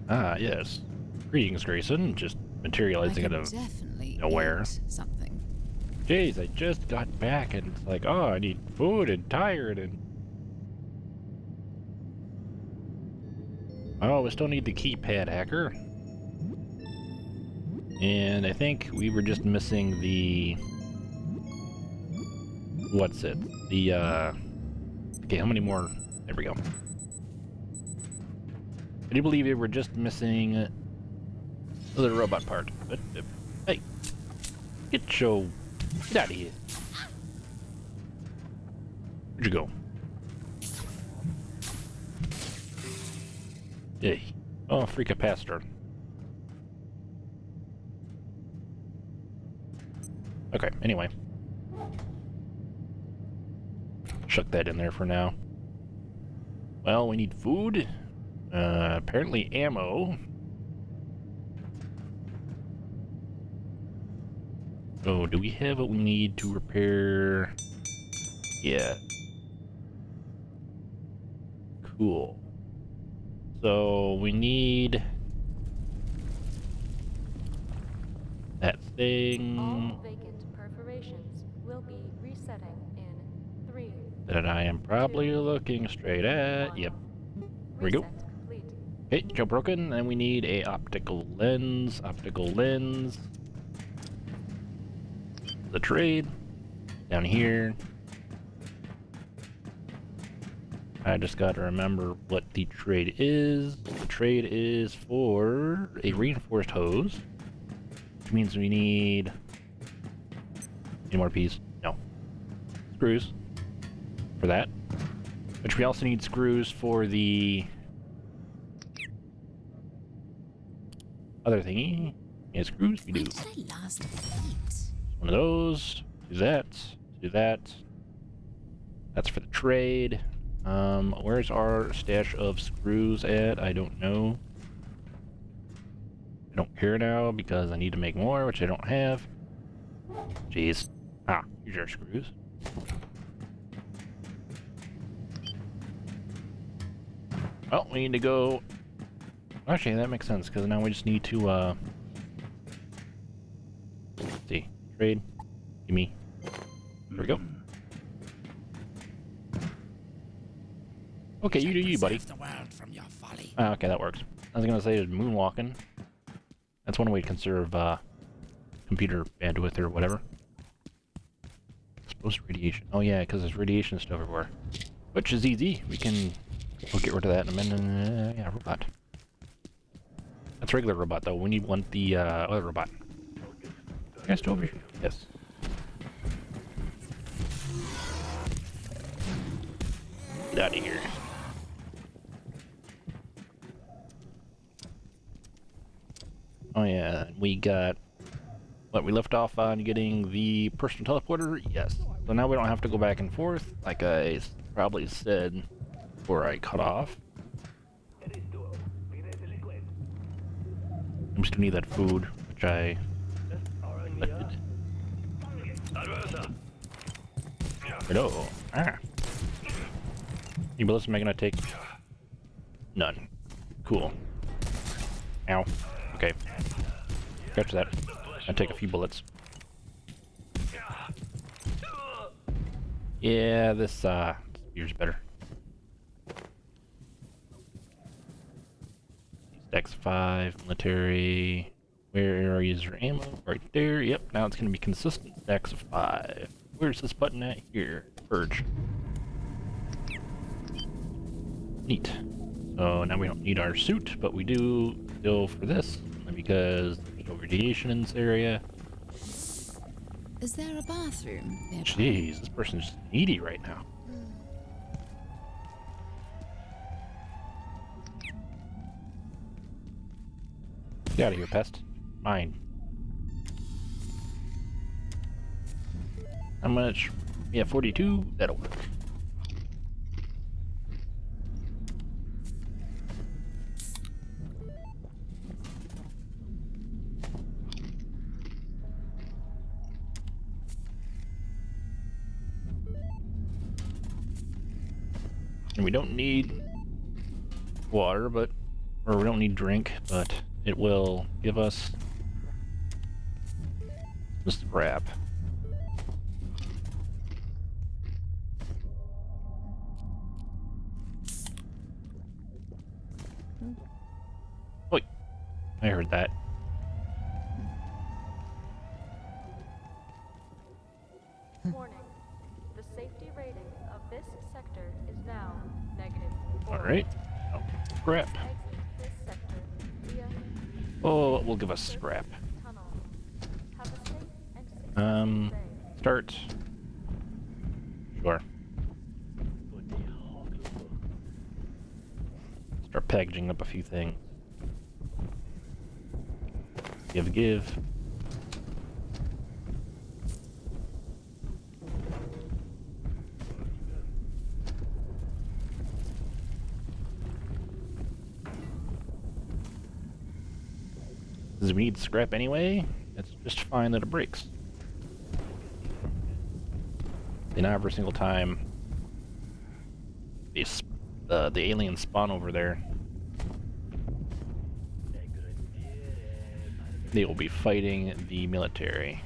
Ah, yes. Greetings, Grayson. Just materializing out of definitely nowhere. eat something. Jeez, I just got back and it's like, oh, I need food and tired and... Oh, we still need the keypad hacker. And I think we were just missing the... What's it? The, Okay, how many more? There we go. I do believe we were just missing the robot part. But, hey, get out of here. Where'd you go? Hey. Oh, free capacitor. Okay, anyway. Chuck that in there for now. Well, we need food. Apparently ammo. Oh, do we have what we need to repair? Yeah. Cool. So we need that thing. All vacant perforations will be resetting in 3. That I am probably 2, looking straight at. 1. Yep. Here we go. Reset complete. Okay, jailbroken, and we need a optical lens. Optical lens. The trade. Down here. I just gotta remember what the trade is. The trade is for a reinforced hose. Which means we need... Any more piece? No. Screws. For that. Which we also need screws for the... other thingy. Yeah, screws we do. When did I last eat? One of those. Do that. Do that. That's for the trade. Where's our stash of screws at? I don't know. I don't care now because I need to make more, which I don't have. Jeez. Ah, here's our screws. Well, we need to go... Actually, that makes sense, because now we just need to, let's see. Trade. Gimme. There we go. Okay, you do you, buddy. Ah, okay, that works. I was gonna say moonwalking. That's one way to conserve computer bandwidth or whatever. Exposed radiation. Oh yeah, because there's radiation stuff everywhere. Which is easy. We'll get rid of that in a minute. Yeah, robot. That's regular robot though. We want the other robot. You guys still over here? Yes. Get out of here. Oh yeah, we got what we left off on getting the personal teleporter. Yes. So now we don't have to go back and forth, like I probably said before I cut off. We still need that food, which I collected. Hello. Ah. Any bullets am I gonna take? None. Cool. Ow. Okay. Catch that. I take a few bullets. Yeah, this spear's better. Stacks 5, military. Where is your ammo? Right there. Yep, now it's gonna be consistent stacks of 5. Where's this button at? Here. Purge. Neat. So now we don't need our suit, but we do still for this, because there's no radiation in this area. Is there a bathroom nearby? Jeez, this person's needy right now. Get out of here, pest. Mine. How much? Yeah, 42. That'll work. And we don't need water, but or we don't need drink, but it will give us the scrap. Wait, I heard that. Warning. The safety rating of this sector is now -4. Alright. Oh, scrap. Exit this sector via Oh, it will give us scrap. tunnel. Have a safe and successful day. Start. Sure. Start packaging up a few things. Give. Because we need scrap anyway, it's just fine that it breaks. And now every single time the aliens spawn over there, they will be fighting the military.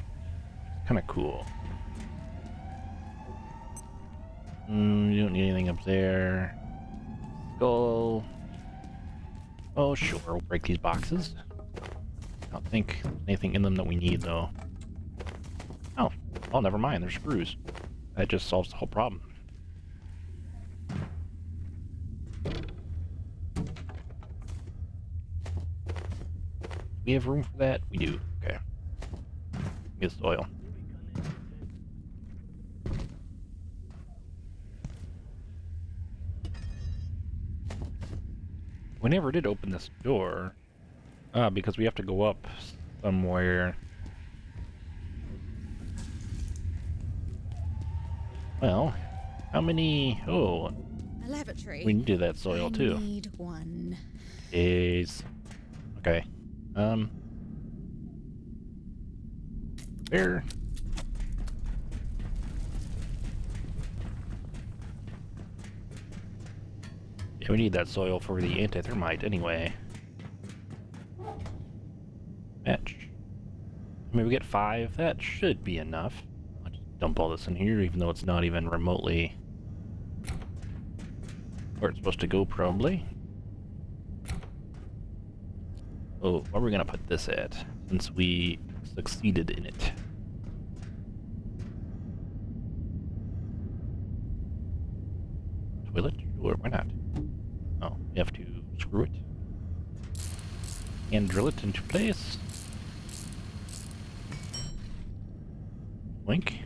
Kind of cool. You don't need anything up there. Skull. Oh, sure, we'll break these boxes. I don't think there's anything in them that we need, though. Oh, never mind, there's screws. That just solves the whole problem. We have room for that? We do. Okay. Get the oil. We never did open this door. Because we have to go up somewhere. Well, how many... Oh, A lavatory. we needed that soil too. I need one. Is... Okay. There. Yeah, we need that soil for the antithermite anyway. Match. I mean, we get 5. That should be enough. I'll just dump all this in here, even though it's not even remotely where it's supposed to go, probably. Oh, where are we gonna put this at, since we succeeded in it? Toilet? Sure, why not? Oh, you have to screw it. And drill it into place. Wink.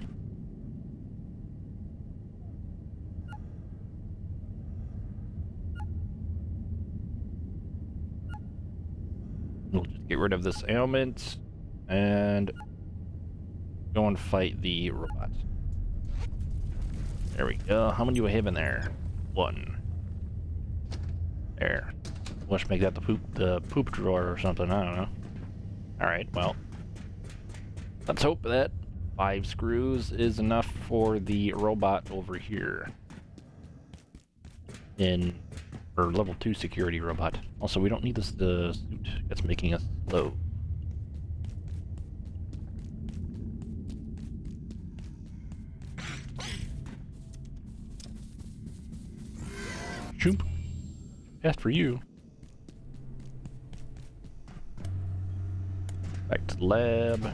We'll just get rid of this ailment and go and fight the robot. There we go. How many do I have in there? 1. There. Let's make that the poop drawer or something. I don't know. All right. Well, let's hope that 5 screws is enough for the robot over here. For level 2 security robot. Also, we don't need this suit that's making us slow. Shoop. Fast for you. Back to the lab.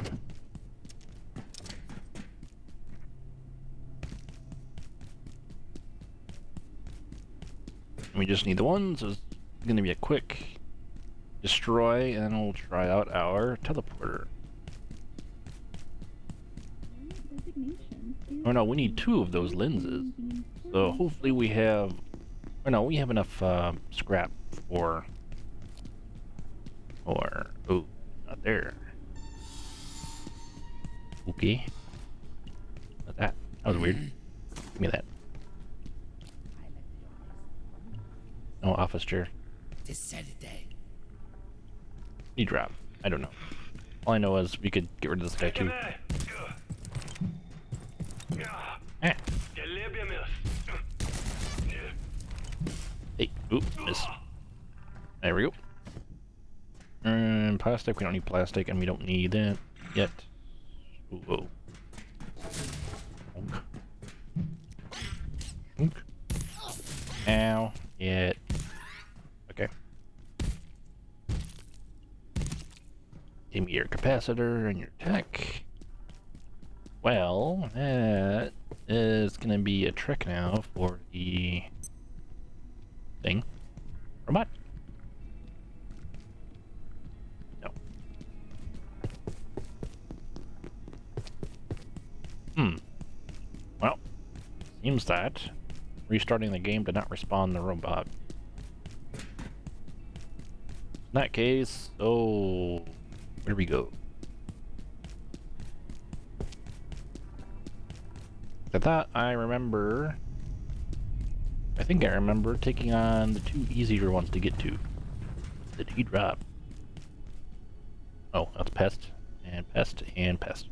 We just need the ones, so it's going to be a quick destroy, and then we'll try out our teleporter. Oh no, we need 2 of those lenses. So hopefully we have... Oh no, we have enough scrap for... Oh, not there. Okay. Not that. That was weird. Give me that. No office chair. Need drop. I don't know. All I know is we could get rid of this guy too. Eh. Hey, oop, miss. There we go. And plastic, we don't need plastic, and we don't need that yet. Ooh, whoa. Bonk. Bonk. Ow. Yeah. Okay. Give me your capacitor and your tech. Well, that is gonna be a trick now for the thing. Robot. No. Well, seems that restarting the game did not respawn the robot. In that case, where do we go? I thought I remember... I think I remember taking on the 2 easier ones to get to. The D-drop. Oh, that's pest, and pest, and pest.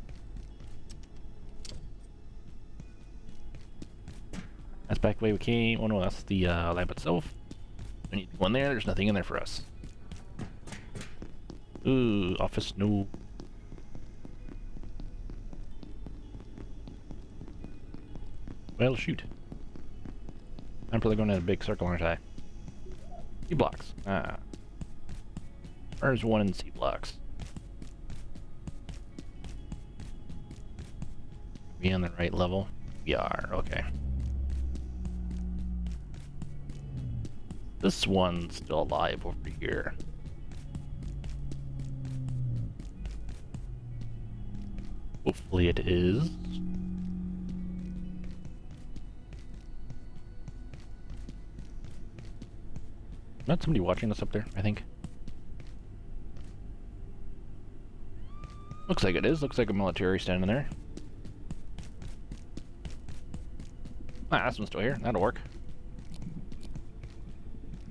That's back the way we came. Oh no, that's the lab itself. We need to go in there. There's nothing in there for us. Ooh, office, no. Well, shoot. I'm probably going in a big circle, aren't I? C-blocks. Ah. There's one in C-blocks. We on the right level? We are, okay. This one's still alive over here. Hopefully it is. Not somebody watching us up there, I think. Looks like it is. Looks like a military standing there. Ah, this one's still here. That'll work.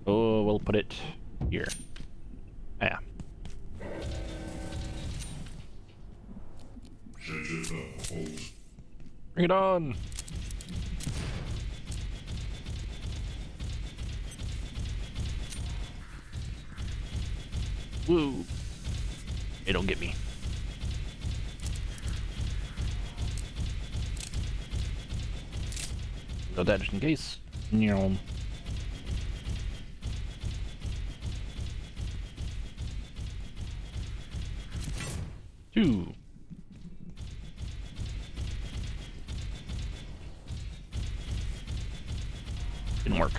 Oh, we'll put it here. Ah. Bring it on! Woo! It don't get me. So that just in case. You 2. Didn't work.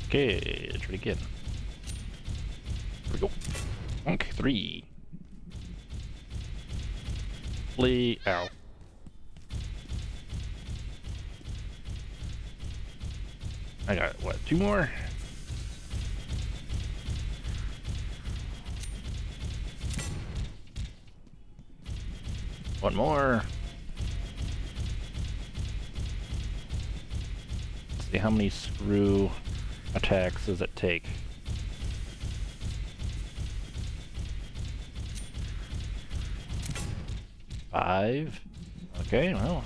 Okay, let's try it again. Here we go. Okay, 3. Play out. I got, what, 2 more? One more. Let's see, how many screw attacks does it take? 5. Okay, well.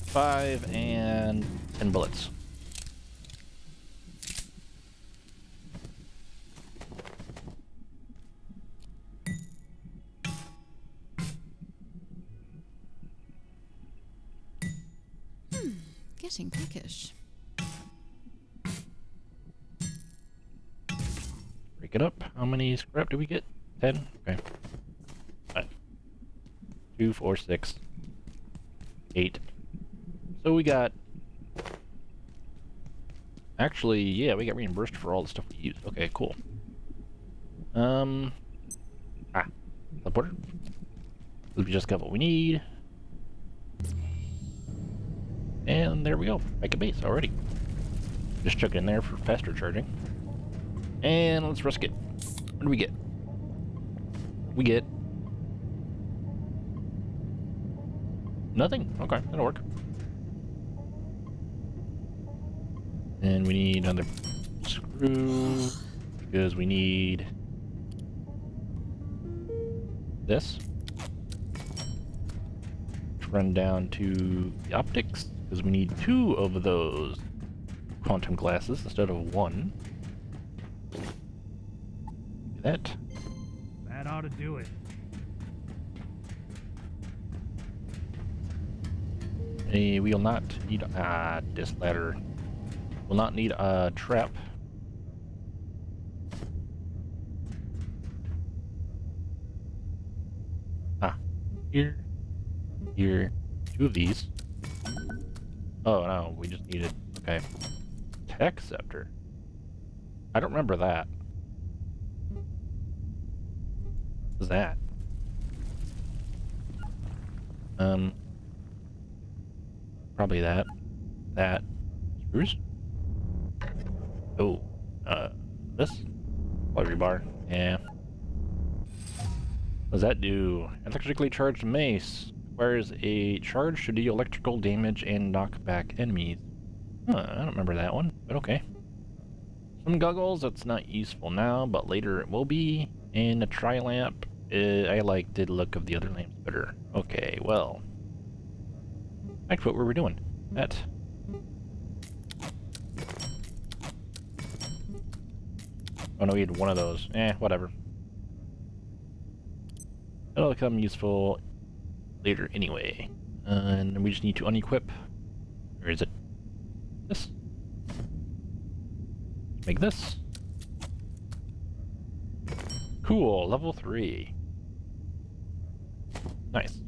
Five and 10 bullets. Getting quickish. Break it up. How many scrap do we get? 10? Okay. 2, 4, 6, 8. So we got... Actually, yeah, we got reimbursed for all the stuff we used. Okay, cool. Teleporter. We just got what we need. And there we go. Back at base already. Just chuck it in there for faster charging. And let's risk it. What do we get? We get... nothing. Okay, that'll work. And we need another screw, because we need this. run down to the optics, because we need 2 of those quantum glasses instead of 1. Do that. That ought to do it. We will not need this ladder. Will not need a trap. Here, 2 of these. Oh no, we just needed, okay. Tech scepter. I don't remember that. What is that? Probably that. That. Screws? Oh, this? Luxury bar. Yeah. What does that do? Electrically charged mace. Requires a charge to deal electrical damage and knock back enemies. Huh, I don't remember that one, but okay. Some goggles, that's not useful now, but later it will be. And a tri-lamp, I like the look of the other lamps better. Okay, well. Back to what we were doing. That. Oh no, we had 1 of those. Whatever. That'll become useful later anyway. And we just need to unequip. Where is it? This. Make this. Cool, level 3. Nice.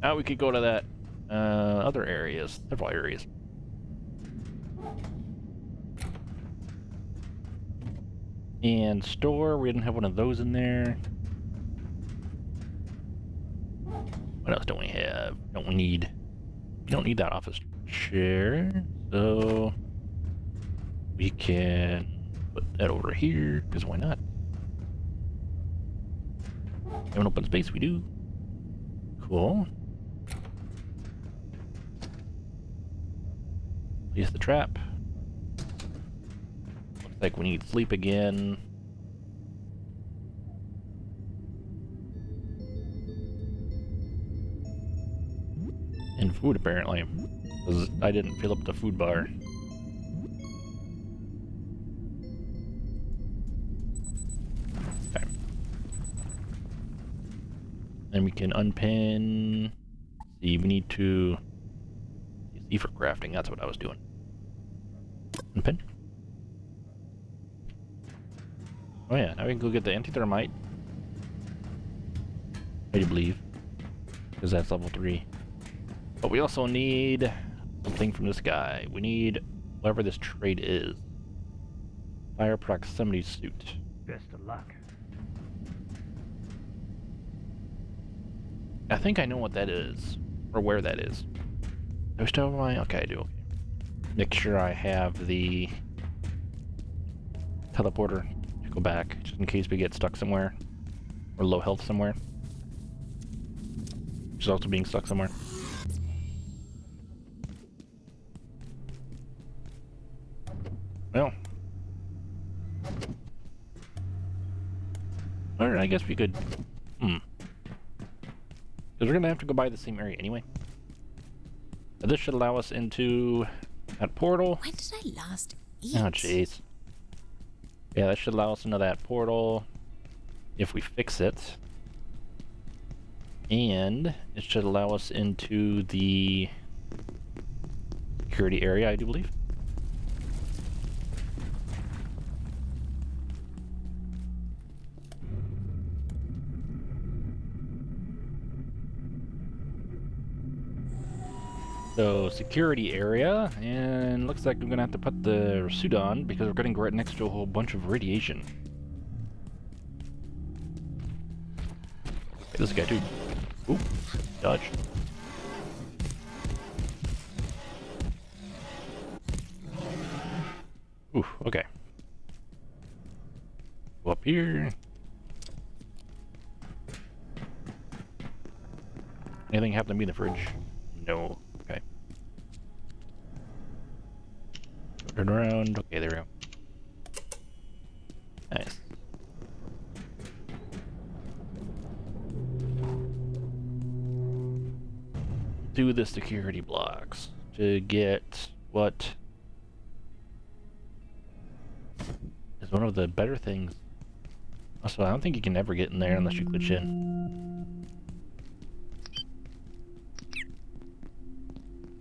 Now we could go to that other areas, several areas. And store, we didn't have one of those in there. What else don't we have? We don't need that office chair, so we can put that over here, because why not? Have an open space, we do. Cool. Place the trap. Looks like we need sleep again. And food, apparently. Because I didn't fill up the food bar. Okay. And we can unpin. See, we need to see for crafting. That's what I was doing. Unpin. Oh yeah, now we can go get the anti-thermite. I do believe. Because that's level 3. But we also need something from this guy. We need whatever this trait is. Fire proximity suit. Best of luck. I think I know what that is. Or where that is. Do I still have my... Okay, I do. Okay. Make sure I have the teleporter to go back, just in case we get stuck somewhere. Or low health somewhere. Which is also being stuck somewhere. Well. Alright, I guess we could... Because we're gonna have to go by the same area anyway. But this should allow us into that portal. When did I last eat? Oh, jeez. Yeah, that should allow us into that portal if we fix it. And it should allow us into the security area, I do believe. So, security area, and looks like I'm gonna have to put the suit on because we're getting right next to a whole bunch of radiation. Hey, this guy too. Ooh, dodge. Ooh, okay. Go up here. Anything happen to me in the fridge? No. Okay. Turn around. Okay, there we go. Nice. to the security blocks to get what is one of the better things. Also, I don't think you can ever get in there unless you glitch in.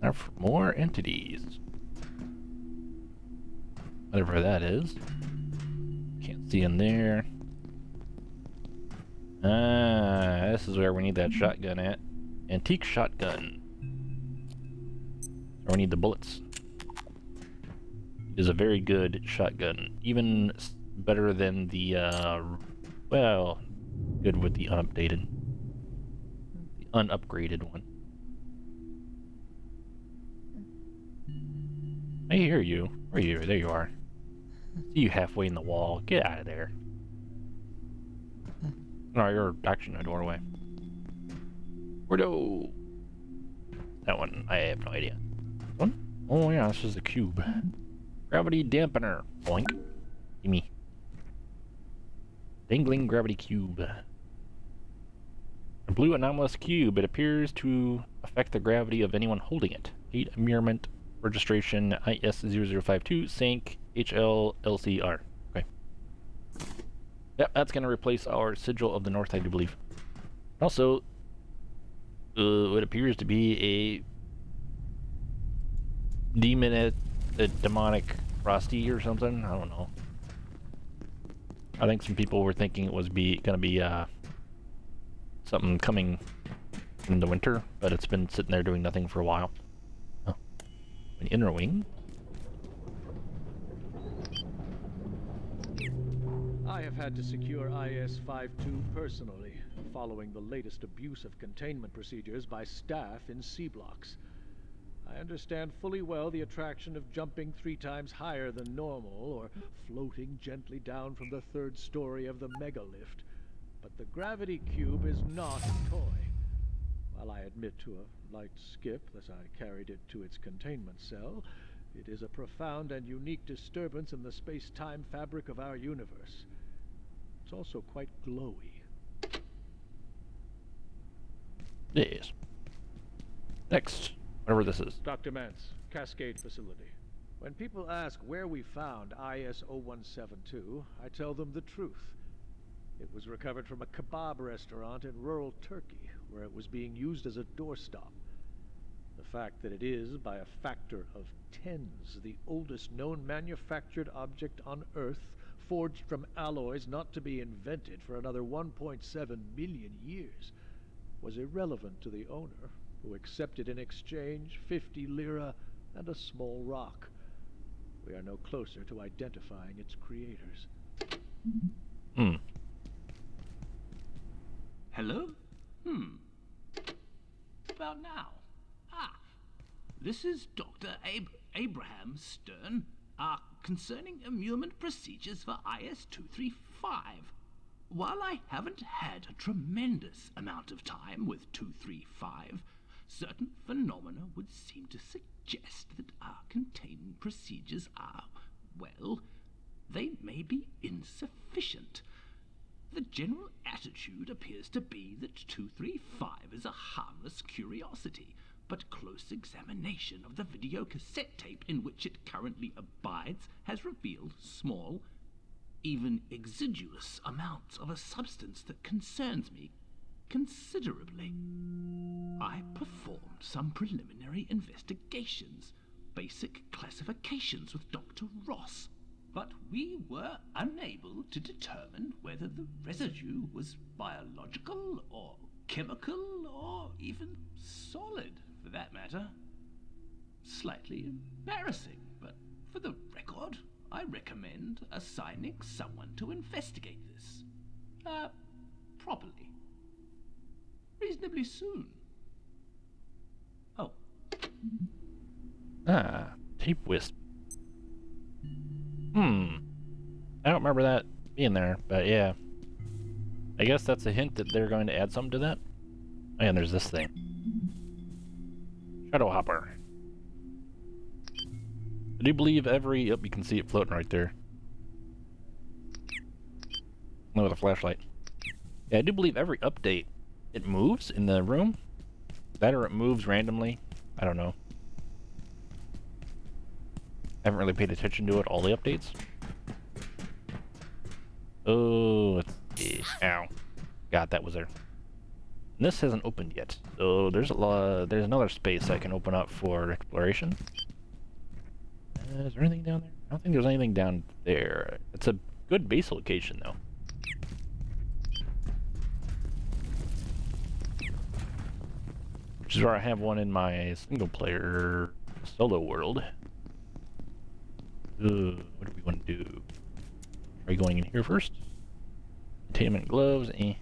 Now for more entities. Whatever that is. Can't see in there. Ah, this is where we need that shotgun at. Antique shotgun. So we need the bullets. It is a very good shotgun. Even better than the, well, good with the unupdated. The unupgraded one. I hear you. Where are you? There you are. See you halfway in the wall. Get out of there. No, you're actually in a doorway. Weirdo! That one, I have no idea. One? Oh yeah, this is the cube. Gravity dampener. Boink. Gimme. Dangling gravity cube. A blue anomalous cube. It appears to affect the gravity of anyone holding it. Gate Mirrorment registration IS0052 sync HLLCR. Okay. Yep, that's going to replace our Sigil of the North, I do believe. Also, what appears to be a demonic Frosty or something. I don't know. I think some people were thinking it was gonna be something coming in the winter, but it's been sitting there doing nothing for a while. Oh. An inner wing. I have had to secure IS-52 personally, following the latest abuse of containment procedures by staff in C-blocks. I understand fully well the attraction of jumping 3 times higher than normal, or floating gently down from the 3rd story of the megalift. But the gravity cube is not a toy. While I admit to a light skip as I carried it to its containment cell, it is a profound and unique disturbance in the space-time fabric of our universe. It's also quite glowy. Yes. Next. Whatever this is. Dr. Mance, Cascade Facility. When people ask where we found IS-0172, I tell them the truth. It was recovered from a kebab restaurant in rural Turkey, where it was being used as a doorstop. The fact that it is, by a factor of tens, the oldest known manufactured object on Earth, forged from alloys not to be invented for another 1.7 million years, was irrelevant to the owner, who accepted in exchange 50 lira and a small rock. We are no closer to identifying its creators. Hello? About now. This is Dr. Abraham Stern, concerning immurement procedures for IS-235. While I haven't had a tremendous amount of time with 235, certain phenomena would seem to suggest that our containment procedures are, well, they may be insufficient. The general attitude appears to be that 235 is a harmless curiosity, but close examination of the videocassette tape in which it currently abides has revealed small, even exiguous amounts of a substance that concerns me considerably. I performed some preliminary investigations, basic classifications with Dr. Ross, but we were unable to determine whether the residue was biological or chemical or even solid, for that matter. Slightly embarrassing, but for the record, I recommend assigning someone to investigate this, properly. Reasonably soon. Oh. Tape wisp. I don't remember that being there, but yeah. I guess that's a hint that they're going to add something to that. Oh, and there's this thing. Shadow Hopper. I do believe every... Oh, you can see it floating right there. With a flashlight. Yeah, I do believe every update, it moves in the room. That or it moves randomly. I don't know. Haven't really paid attention to it, all the updates. Oh, let's see. Ow. God, that was there. And this hasn't opened yet, so there's there's another space I can open up for exploration. Is there anything down there? I don't think there's anything down there. It's a good base location, though. Which is where I have one in my single-player solo world. What do we want to do? Are you going in here first? Containment gloves, eh.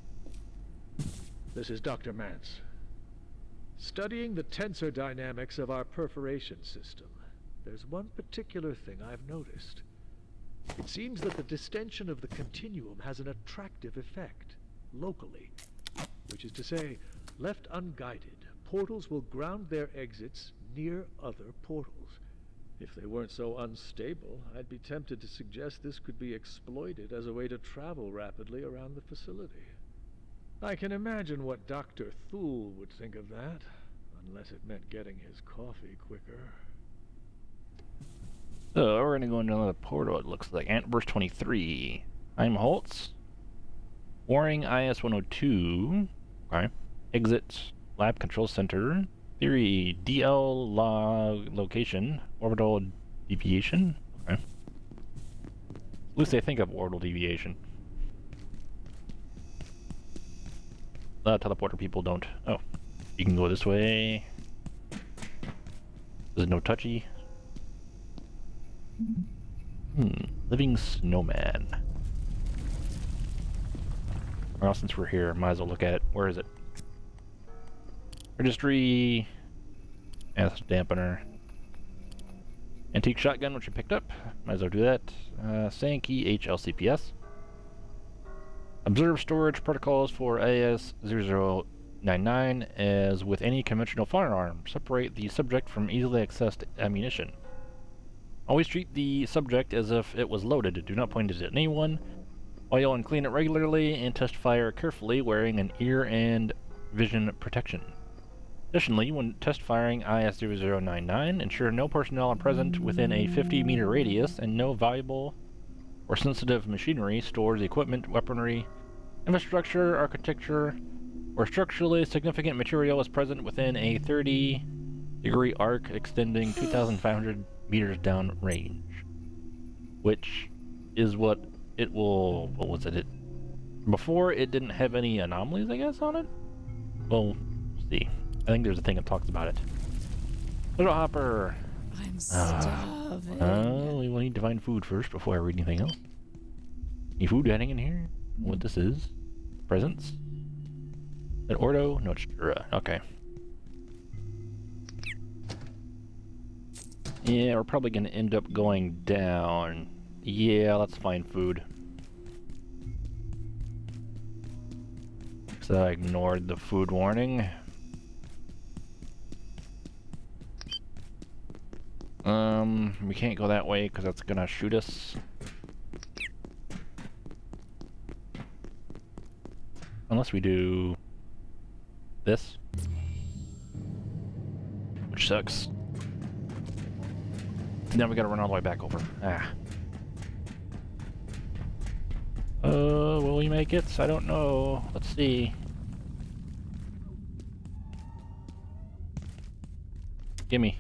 This is Dr. Mance. Studying the tensor dynamics of our perforation system, there's one particular thing I've noticed. It seems that the distension of the continuum has an attractive effect, locally. Which is to say, left unguided, portals will ground their exits near other portals. If they weren't so unstable, I'd be tempted to suggest this could be exploited as a way to travel rapidly around the facility. I can imagine what Dr. Thule would think of that, unless it meant getting his coffee quicker. So, we're gonna go into another portal, it looks like. Anteverse 23. Heimholtz. Warring IS-102. Okay. Exit. Lab Control Center. Theory. DL log location. Orbital deviation. Okay. At least they think of orbital deviation. Teleporter people don't. Oh. You can go this way. There's no touchy. Living snowman. Well, since we're here, might as well look at it. Where is it? Registry. Acid dampener. Antique shotgun, which I picked up. Might as well do that. Sankey HLCPS. Observe storage protocols for AS-0099 as with any conventional firearm. Separate the subject from easily accessed ammunition. Always treat the subject as if it was loaded. Do not point it at anyone. Oil and clean it regularly and test fire carefully wearing an ear and vision protection. Additionally, when test firing IS-0099, ensure no personnel are present within a 50-meter radius and no valuable or sensitive machinery, stores, equipment, weaponry, infrastructure, architecture, or structurally significant material is present within a 30-degree arc extending 2,500 meters down range. Which is what it will... what was it? Before, it didn't have any anomalies, I guess, on it? Well, we'll see. I think there's a thing that talks about it. Little Hopper! I'm starving. We will need to find food first before I read anything else. Any food hiding in here? What this is? Presents? An Ordo? No, it's Jura. Okay. Yeah, we're probably gonna end up going down. Yeah, let's find food. So I ignored the food warning. We can't go that way because that's gonna shoot us. Unless we do this. Which sucks. Now we gotta run all the way back over. Ah. Will we make it? I don't know. Let's see. Gimme.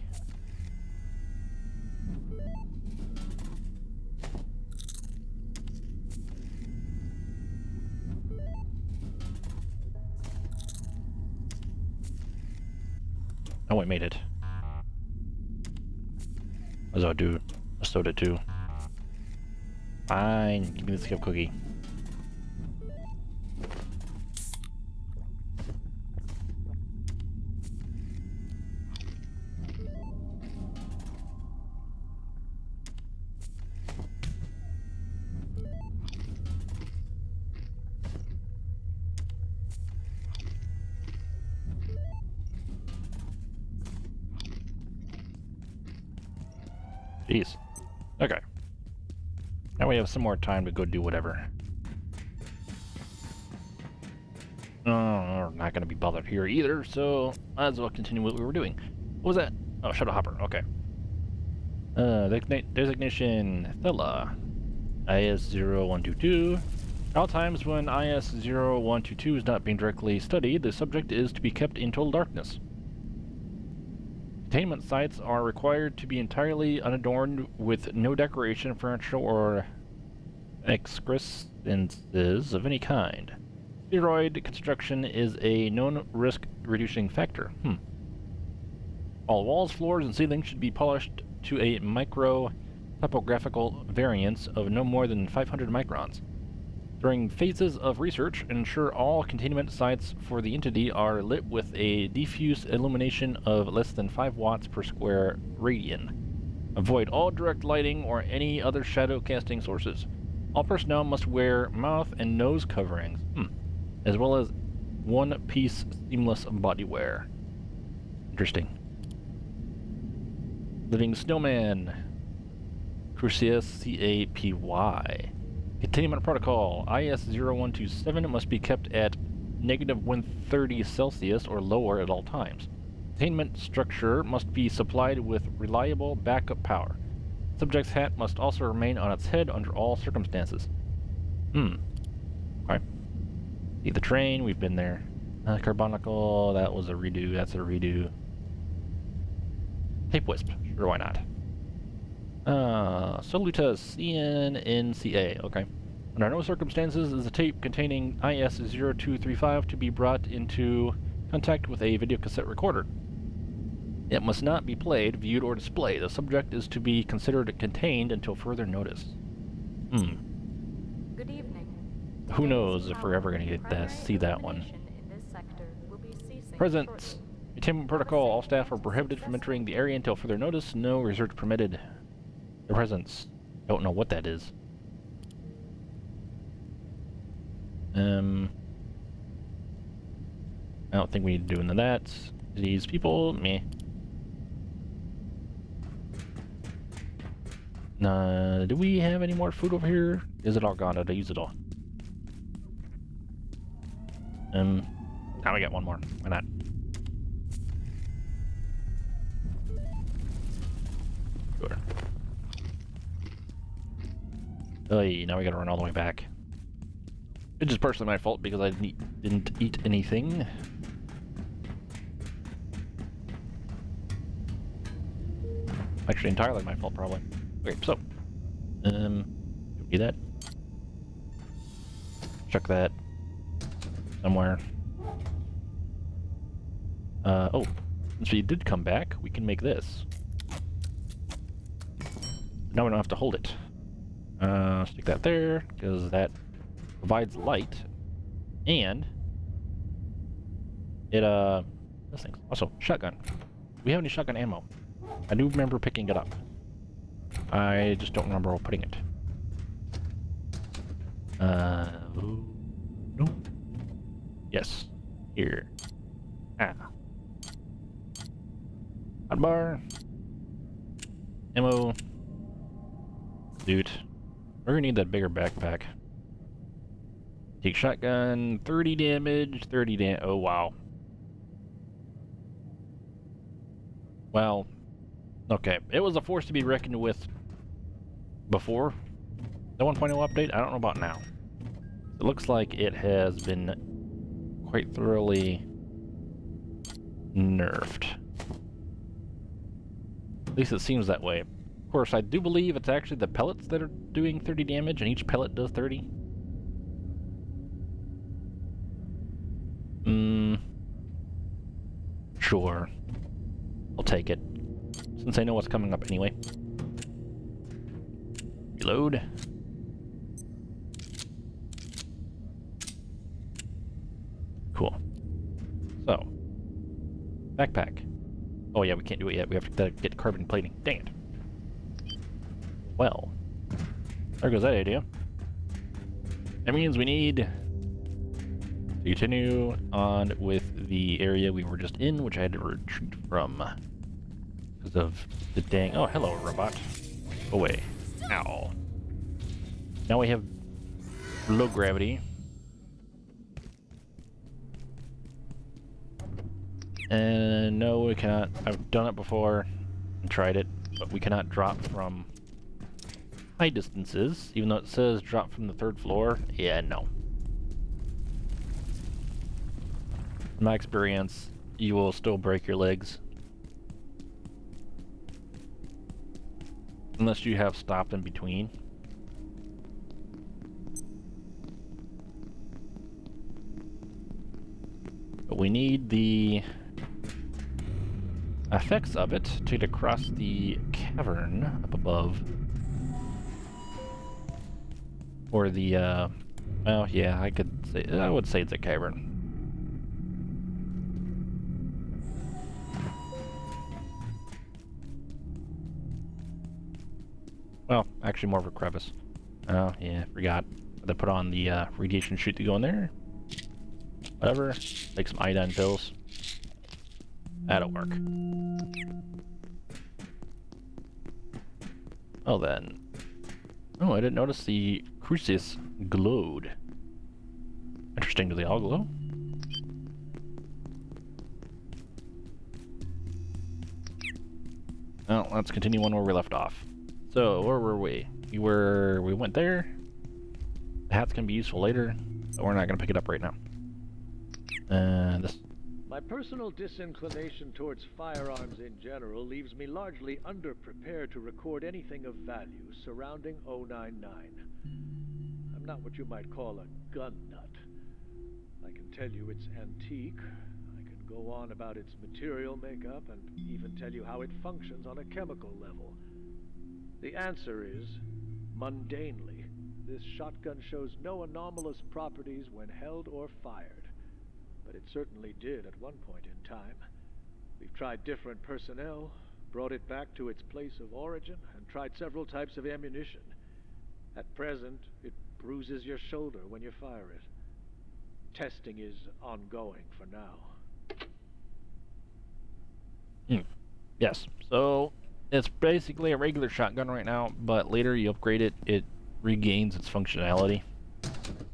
Oh, I made it. As I do a soda too. Fine, give me the skip cookie. Jeez. Okay. Now we have some more time to go do whatever. Oh, we're not going to be bothered here either, so might as well continue what we were doing. What was that? Oh, shuttle hopper, okay. Designation Thela. IS-0122. At all times when IS-0122 is not being directly studied, the subject is to be kept in total darkness. Containment sites are required to be entirely unadorned with no decoration, furniture, or excrescences of any kind. Spheroid construction is a known risk reducing factor. All walls, floors, and ceilings should be polished to a micro topographical variance of no more than 500 microns. During phases of research, ensure all containment sites for the entity are lit with a diffuse illumination of less than 5 watts per square radian. Avoid all direct lighting or any other shadow casting sources. All personnel must wear mouth and nose coverings, as well as one-piece seamless bodywear. Interesting. Living Snowman. Crucius CAPY. Containment Protocol. IS-0127 must be kept at -130 Celsius or lower at all times. Containment structure must be supplied with reliable backup power. Subject's hat must also remain on its head under all circumstances. Okay. See the train, we've been there. Carbonical, that was a redo, that's a redo. Tape Wisp, sure, why not? Soluta CNNCA, okay. Under no circumstances is a tape containing IS-0235 to be brought into contact with a videocassette recorder. It must not be played, viewed, or displayed. The subject is to be considered contained until further notice. Good evening. Who knows if we're ever going to get to see that one. Presence. Containment protocol. All staff are prohibited from entering the area until further notice. No research permitted. The presence. Don't know what that is. I don't think we need to do any of that. These people, meh. Do we have any more food over here? Is it all gone? Did I use it all? Now we got one more. Why not? Sure. Oy, now we gotta run all the way back. It's just partially my fault because I didn't eat anything. Actually, entirely my fault, probably. Okay, so, do that. Check that somewhere. Oh, since we did come back, we can make this. Now we don't have to hold it. Stick that there, because that provides light, and it, this thing. Also, shotgun. Do we have any shotgun ammo? I do remember picking it up. I just don't remember putting it. No. Yes. Here. Hotbar. Ammo. Dude. We're gonna need that bigger backpack. Take shotgun, 30 damage, 30 damage. Oh, wow. Well, okay. It was a force to be reckoned with before the 1.0 update. I don't know about now. It looks like it has been quite thoroughly nerfed. At least it seems that way. Of course, I do believe it's actually the pellets that are doing 30 damage, and each pellet does 30. Sure. I'll take it. Since I know what's coming up anyway. Reload. Cool. So. Backpack. Oh yeah, we can't do it yet. We have to get carbon plating. Dang it. Well. There goes that idea. That means we need to continue on with the area we were just in, which I had to retreat from. Because of the dang... Oh, hello, robot. Go away. Ow. Now we have low gravity. And no, we cannot. I've done it before and tried it, but we cannot drop from high distances, even though it says drop from the 3rd floor. Yeah, no. In my experience, you will still break your legs. Unless you have stopped in between. But we need the effects of it to get across the cavern up above. Or the, well, yeah, I would say it's a cavern. Well, actually more of a crevice. Oh, yeah, forgot. They put on the radiation chute to go in there. Whatever. Take some iodine pills. That'll work. Oh, then. Oh, I didn't notice the crucis glowed. Interesting, do they all glow? Well, let's continue on where we left off. So, where were we? We went there. The hats can be useful later, but we're not going to pick it up right now. This. My personal disinclination towards firearms in general leaves me largely underprepared to record anything of value surrounding 099. I'm not what you might call a gun nut. I can tell you it's antique. I can go on about its material makeup and even tell you how it functions on a chemical level. The answer is, mundanely, this shotgun shows no anomalous properties when held or fired. But it certainly did at one point in time. We've tried different personnel, brought it back to its place of origin, and tried several types of ammunition. At present, it bruises your shoulder when you fire it. Testing is ongoing for now. Yes, so it's basically a regular shotgun right now, but later you upgrade it, it regains its functionality.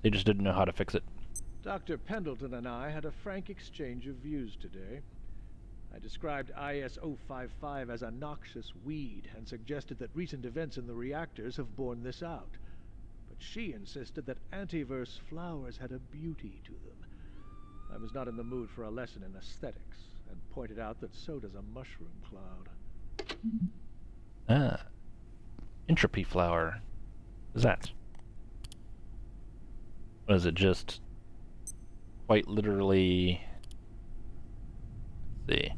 They just didn't know how to fix it. Dr. Pendleton and I had a frank exchange of views today. I described IS-055 as a noxious weed and suggested that recent events in the reactors have borne this out. But she insisted that anteverse flowers had a beauty to them. I was not in the mood for a lesson in aesthetics, and pointed out that so does a mushroom cloud. Ah. Entropy flower. What is that? What is it, just quite literally, let's see,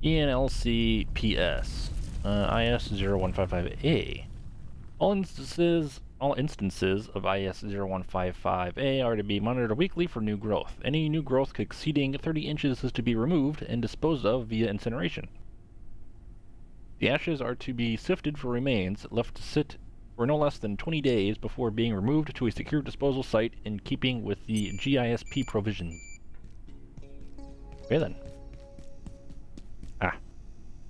ENLCPS, IS-0155A. All instances of IS-0155A are to be monitored weekly for new growth. Any new growth exceeding 30 inches is to be removed and disposed of via incineration. The ashes are to be sifted for remains, left to sit for no less than 20 days before being removed to a secure disposal site in keeping with the GISP provisions. Okay then.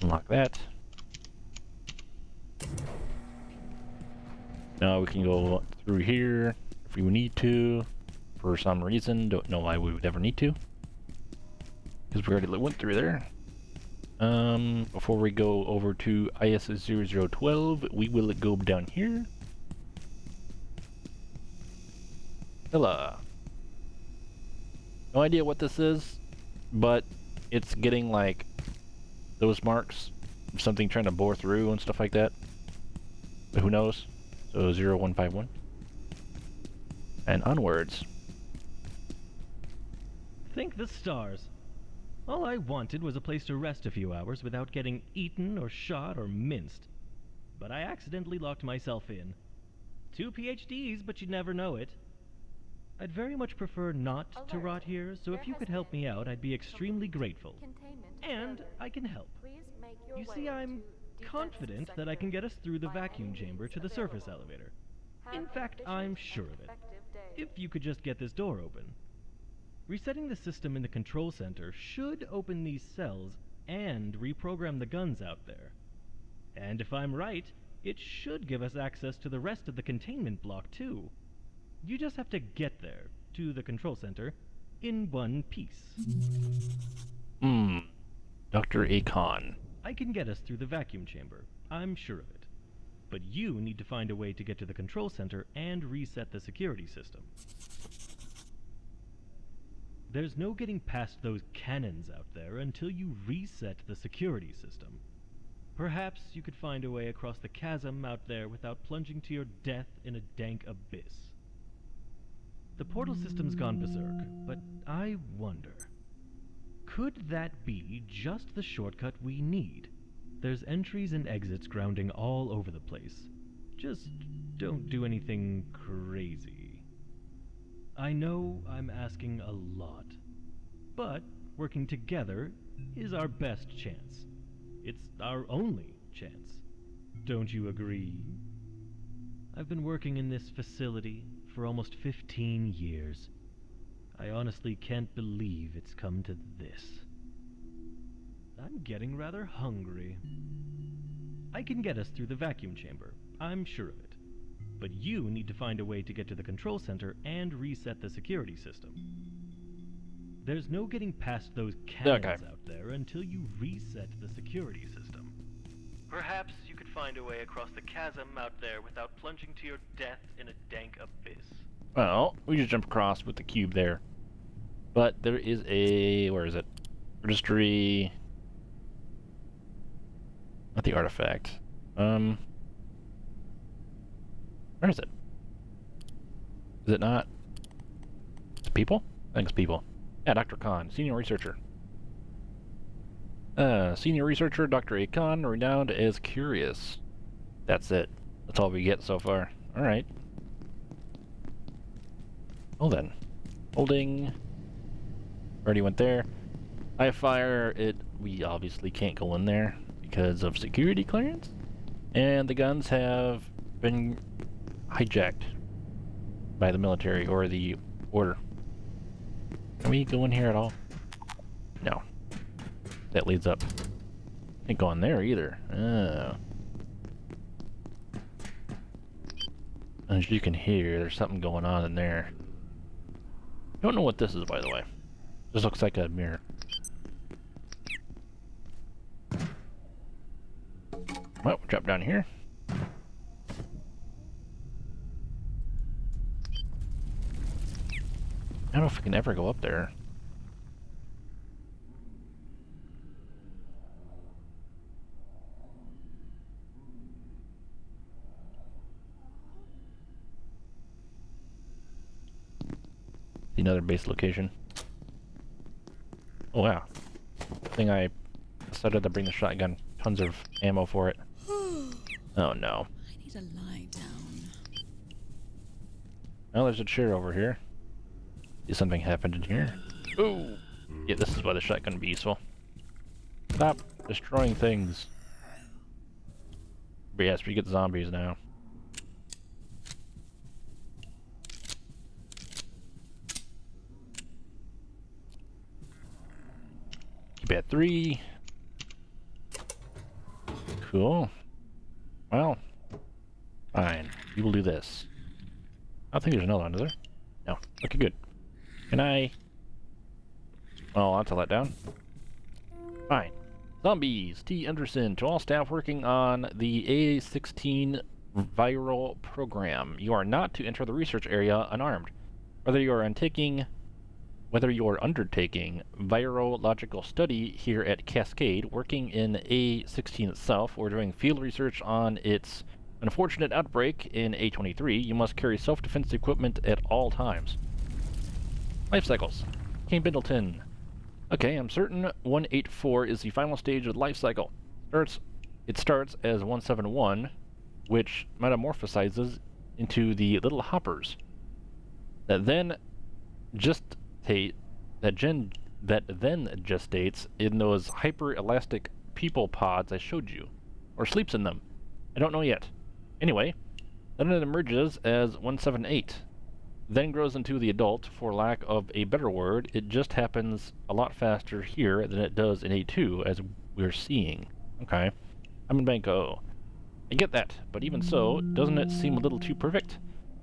Unlock that. Now we can go through here if we need to, for some reason. Don't know why we would ever need to, because we already went through there. Before we go over to IS-0012, we will go down here. Hello. No idea what this is, but it's getting like those marks of something trying to bore through and stuff like that. But who knows? So 0151. And onwards. Thank the stars. All I wanted was a place to rest a few hours without getting eaten or shot or minced. But I accidentally locked myself in. 2 PhDs, but you'd never know it. I'd very much prefer not to rot here, so if you could help me out, I'd be extremely grateful. And I can help. You see, I'm confident that I can get us through the vacuum chamber to the surface elevator. In fact, I'm sure of it. If you could just get this door open. Resetting the system in the control center should open these cells and reprogram the guns out there. And if I'm right, it should give us access to the rest of the containment block too. You just have to get there, to the control center, in one piece. Dr. Akon. I can get us through the vacuum chamber. I'm sure of it. But you need to find a way to get to the control center and reset the security system. There's no getting past those cannons out there until you reset the security system. Perhaps you could find a way across the chasm out there without plunging to your death in a dank abyss. The portal system's gone berserk, but I wonder, could that be just the shortcut we need? There's entries and exits grounding all over the place. Just don't do anything crazy. I know I'm asking a lot, but working together is our best chance. It's our only chance. Don't you agree? I've been working in this facility for almost 15 years. I honestly can't believe it's come to this. I'm getting rather hungry. I can get us through the vacuum chamber. I'm sure of it. But you need to find a way to get to the control center and reset the security system. There's no getting past those cannons out there until you reset the security system. Perhaps you could find a way across the chasm out there without plunging to your death in a dank abyss. Well, we just jump across with the cube there. But there is a... where is it? Registry... not the artifact. Where is it? Is it not? It's people? I think it's people. Yeah, Dr. Khan, senior researcher. Senior researcher Dr. Akon, renowned as curious. That's it. That's all we get so far. Alright. Well then. Holding. Already went there. I fire it. We obviously can't go in there because of security clearance. And the guns have been hijacked by the military or the order. Can we go in here at all? No. That leads up. Can't go in there either. Oh. As you can hear, there's something going on in there. Don't know what this is, by the way. This looks like a mirror. Well, we'll drop down here. I don't know if we can ever go up there. Another base location. Oh wow. I think I decided to bring the shotgun. Tons of ammo for it. Oh no. I need to lie down. Well, there's a chair over here. See something happened in here. Ooh! Yeah, this is why the shotgun would be useful. Stop destroying things. But yes, we get zombies now. Keep it at 3. Cool. Well, fine. We will do this. I don't think there's another one, is there? No. Okay, good. Can I... well, that's a letdown. Fine. Zombies. T. Anderson. To all staff working on the A16 viral program. You are not to enter the research area unarmed. Whether you are undertaking virological study here at Cascade, working in A16 itself, or doing field research on its unfortunate outbreak in A23, you must carry self-defense equipment at all times. Life cycles. Kane Bindleton. Okay, I'm certain 184 is the final stage of the life cycle. It starts as 171, which metamorphosizes into the little hoppers that then gestates in those hyper-elastic people pods I showed you, or sleeps in them. I don't know yet. Anyway, then it emerges as 178, then grows into the adult. For lack of a better word, it just happens a lot faster here than it does in A2, as we're seeing. Okay, I'm in Bank O. I get that, but even so, doesn't it seem a little too perfect?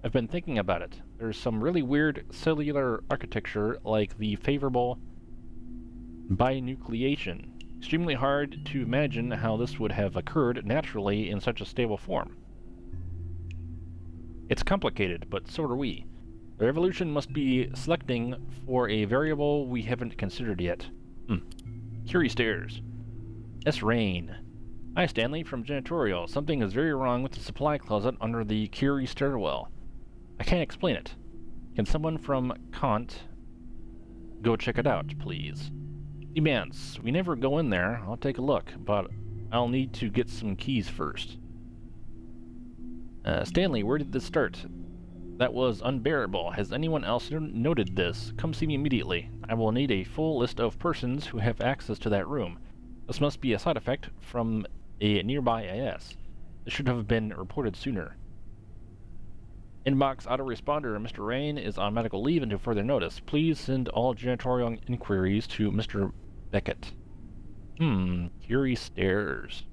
I've been thinking about it. There's some really weird cellular architecture, like the favorable Binucleation. Extremely hard to imagine how this would have occurred naturally in such a stable form. It's complicated, but so are we. The evolution must be selecting for a variable we haven't considered yet. Curie stares. S. Rain. Hi, Stanley from Janitorial. Something is very wrong with the supply closet under the Curie stairwell. I can't explain it. Can someone from Kant go check it out, please? Demands. We never go in there. I'll take a look, but I'll need to get some keys first. Stanley, where did this start? That was unbearable. Has anyone else noted this? Come see me immediately. I will need a full list of persons who have access to that room. This must be a side effect from a nearby IS. This should have been reported sooner. Inbox autoresponder. Mr. Rain is on medical leave until further notice. Please send all janitorial inquiries to Mr. Beckett. Curie stairs.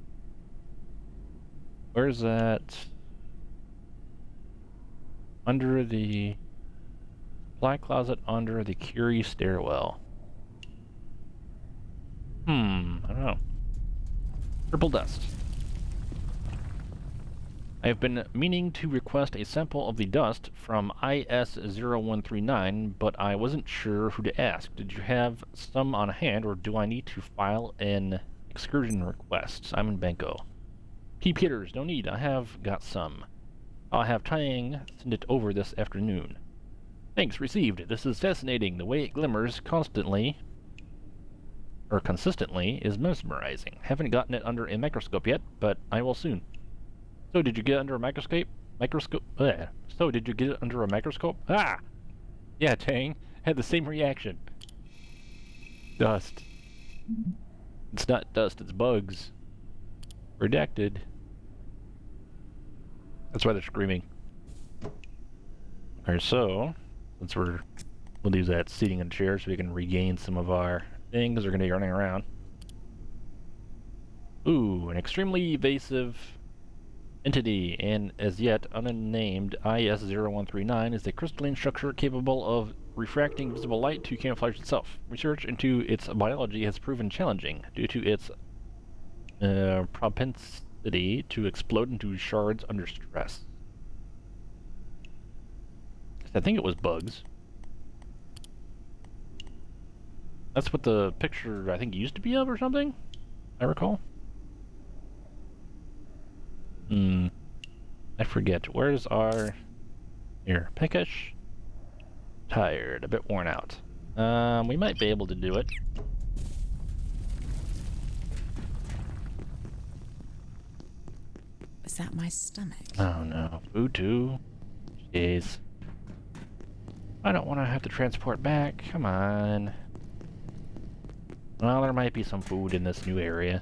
Where's that? Under the supply closet under the Curie stairwell. I don't know. Triple dust. I have been meaning to request a sample of the dust from IS-0139, but I wasn't sure who to ask. Did you have some on hand, or do I need to file an excursion request? Simon Benko. P. Peters, no need. I have got some. I'll have Tang send it over this afternoon. Thanks, received. This is fascinating. The way it glimmers consistently is mesmerizing. Haven't gotten it under a microscope yet, but I will soon. So did you get it under a microscope? So did you get it under a microscope? Ah! Yeah, Tang. Had the same reaction. Dust. It's not dust, it's bugs. Redacted. That's why they're screaming. Alright, so, since we'll use that seating and chairs so we can regain some of our things. We're going to be running around. Ooh, an extremely evasive entity, and as yet unnamed IS-0139 is a crystalline structure capable of refracting visible light to camouflage itself. Research into its biology has proven challenging due to its propensity to explode into shards under stress. I think it was bugs. That's what the picture, I think, used to be of or something, I recall. I forget. Where's our... Here. Peckish. Tired. A bit worn out. We might be able to do it. Is that my stomach? Oh no. Utu. Jeez. I don't want to have to transport back. Come on. Well, there might be some food in this new area.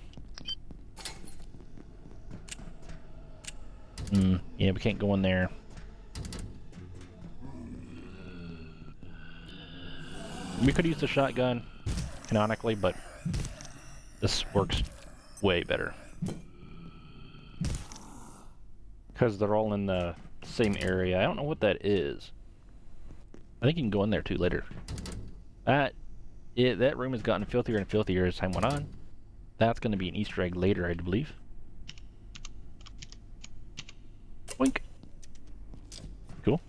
Yeah, we can't go in there. We could use the shotgun, canonically, but this works way better. Because they're all in the same area. I don't know what that is. I think you can go in there too later. That room has gotten filthier and filthier as time went on. That's going to be an Easter egg later, I believe. Wink. Cool.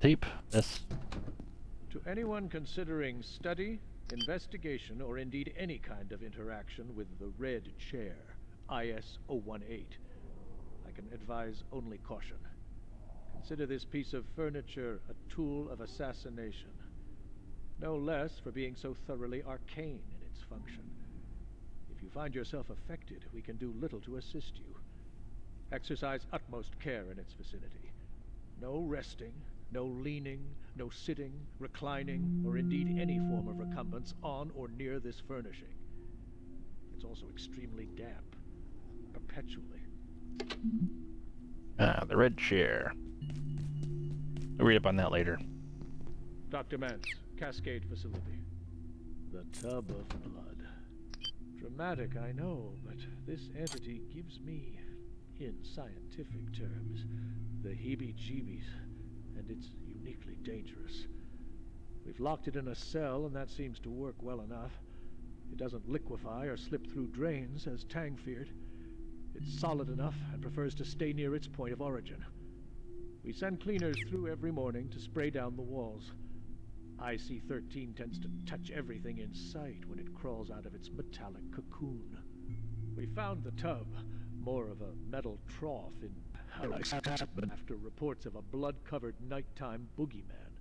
Tape. This. To anyone considering study, investigation, or indeed any kind of interaction with the Red Chair, IS-018, I can advise only caution. Consider this piece of furniture a tool of assassination. No less for being so thoroughly arcane in its function. If you find yourself affected, we can do little to assist you. Exercise utmost care in its vicinity. No resting, no leaning, no sitting, reclining, or indeed any form of recumbence on or near this furnishing. It's also extremely damp, perpetually. Ah, the Red Chair. I'll read up on that later. Dr. Mance, Cascade Facility. The tub of blood. Dramatic, I know, but this entity gives me, in scientific terms, the heebie-jeebies, and it's unique. uniquely dangerous. We've locked it in a cell, and that seems to work well enough. It doesn't liquefy or slip through drains, as Tang feared. It's solid enough and prefers to stay near its point of origin. We send cleaners through every morning to spray down the walls. IC-13 tends to touch everything in sight when it crawls out of its metallic cocoon. We found the tub, more of a metal trough in after reports of a blood-covered nighttime boogeyman.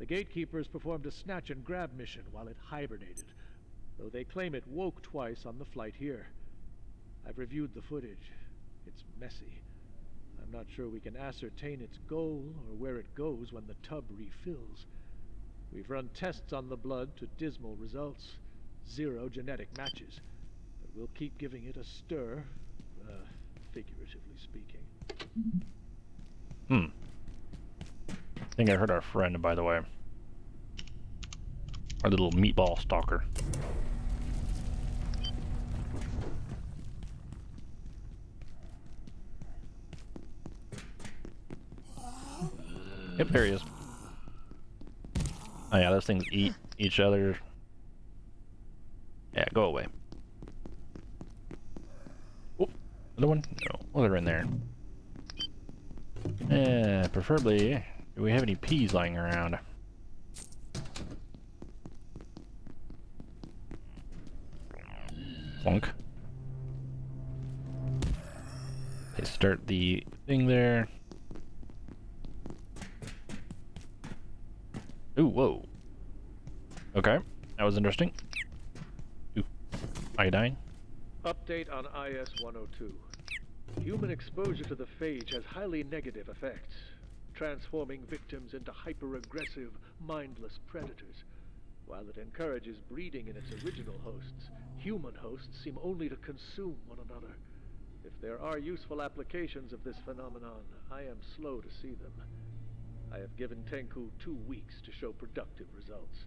The gatekeepers performed a snatch and grab mission while it hibernated, though they claim it woke twice on the flight here. I've reviewed the footage. It's messy. I'm not sure we can ascertain its goal or where it goes when the tub refills. We've run tests on the blood to dismal results. 0 genetic matches. But we'll keep giving it a stir, figuratively speaking. I think I heard our friend, by the way. Our little meatball stalker. Yep, there he is. Oh yeah, those things eat each other. Yeah, go away. Oh, another one? No. Oh, they're in there. Preferably, do we have any peas lying around? Plunk. Okay, start the thing there. Ooh, whoa. Okay, that was interesting. Ooh, iodine. Update on IS-102. Human exposure to the phage has highly negative effects, transforming victims into hyper-aggressive, mindless predators. While it encourages breeding in its original hosts, human hosts seem only to consume one another. If there are useful applications of this phenomenon, I am slow to see them. I have given Tenku 2 weeks to show productive results.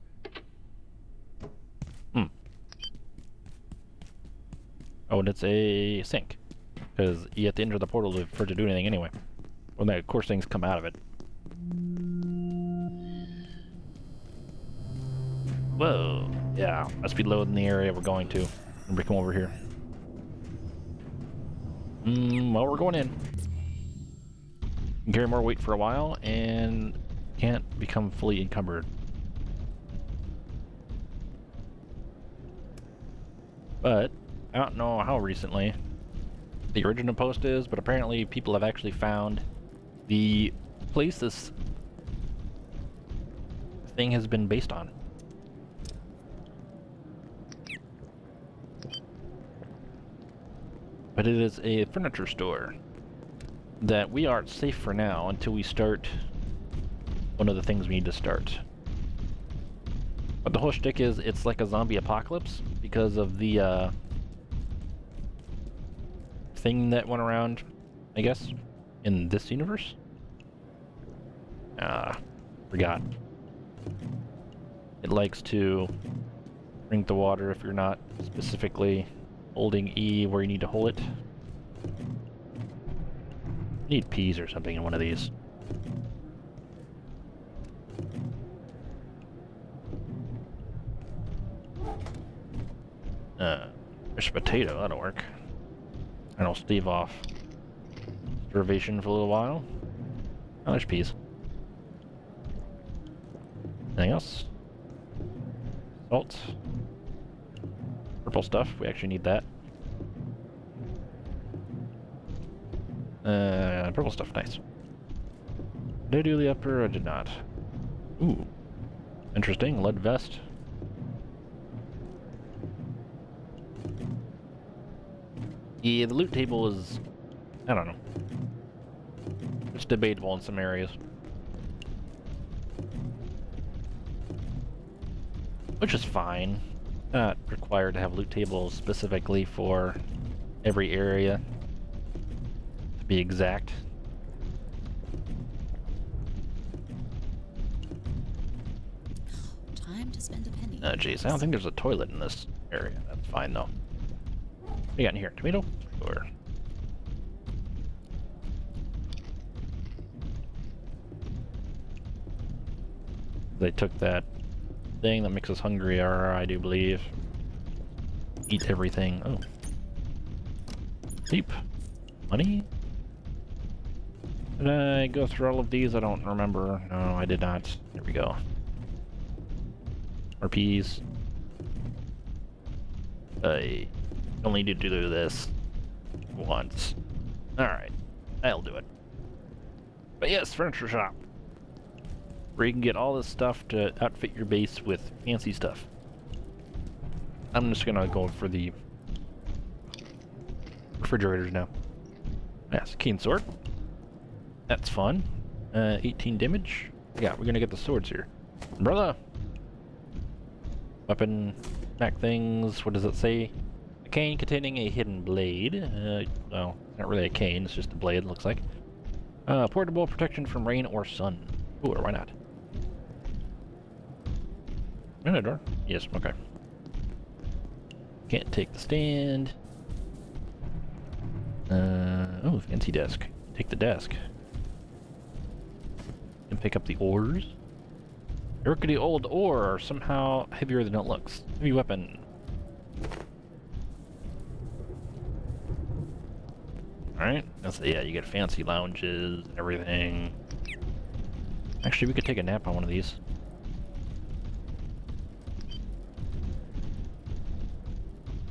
Oh, and it's a sink. Because you have to enter the portal for it to do anything anyway. Well, then, of course, things come out of it. Whoa. Yeah, must be loading the area we're going to. And we come over here. Well, we're going in. Can carry more weight for a while, and can't become fully encumbered. But, I don't know how recently the original post is, but apparently people have actually found the place this thing has been based on. But it is a furniture store that we aren't safe for now until we start one of the things we need to start. But the whole shtick is it's like a zombie apocalypse because of the thing that went around, I guess, in this universe. Forgot. It likes to drink the water if you're not specifically holding E where you need to hold it. Need peas or something in one of these. Fish potato, that'll work. And I'll stave off starvation for a little while. Oh, there's peas. Anything else? Salt. Purple stuff, we actually need that. Purple stuff, nice. Did I do the upper or did not? Ooh. Interesting, lead vest. Yeah, the loot table is, I don't know. It's debatable in some areas. Which is fine. Not required to have loot tables specifically for every area, to be exact. Time to spend a penny. Oh jeez, I don't think there's a toilet in this area. That's fine though. What do you got in here? Tomato? Sure. They took that thing that makes us hungrier, I do believe. Eat everything. Oh. Sleep. Money? Did I go through all of these? I don't remember. No, I did not. Here we go. RPs. I only need to do this once. Alright. I'll do it. But yes, furniture shop. Where you can get all this stuff to outfit your base with fancy stuff. I'm just gonna go for the refrigerators now. Yes, keen sword. That's fun. 18 damage. Yeah, we're gonna get the swords here. Umbrella! Weapon, back things, what does it say? A cane containing a hidden blade. Well, not really a cane, it's just a blade, it looks like. Portable protection from rain or sun. Ooh, or why not? In a door? Yes, okay. Can't take the stand. Oh, fancy desk. Take the desk. And pick up the ores. A rickety old ore are somehow heavier than it looks. Heavy weapon. Alright, yeah, you get fancy lounges and everything. Actually, we could take a nap on one of these.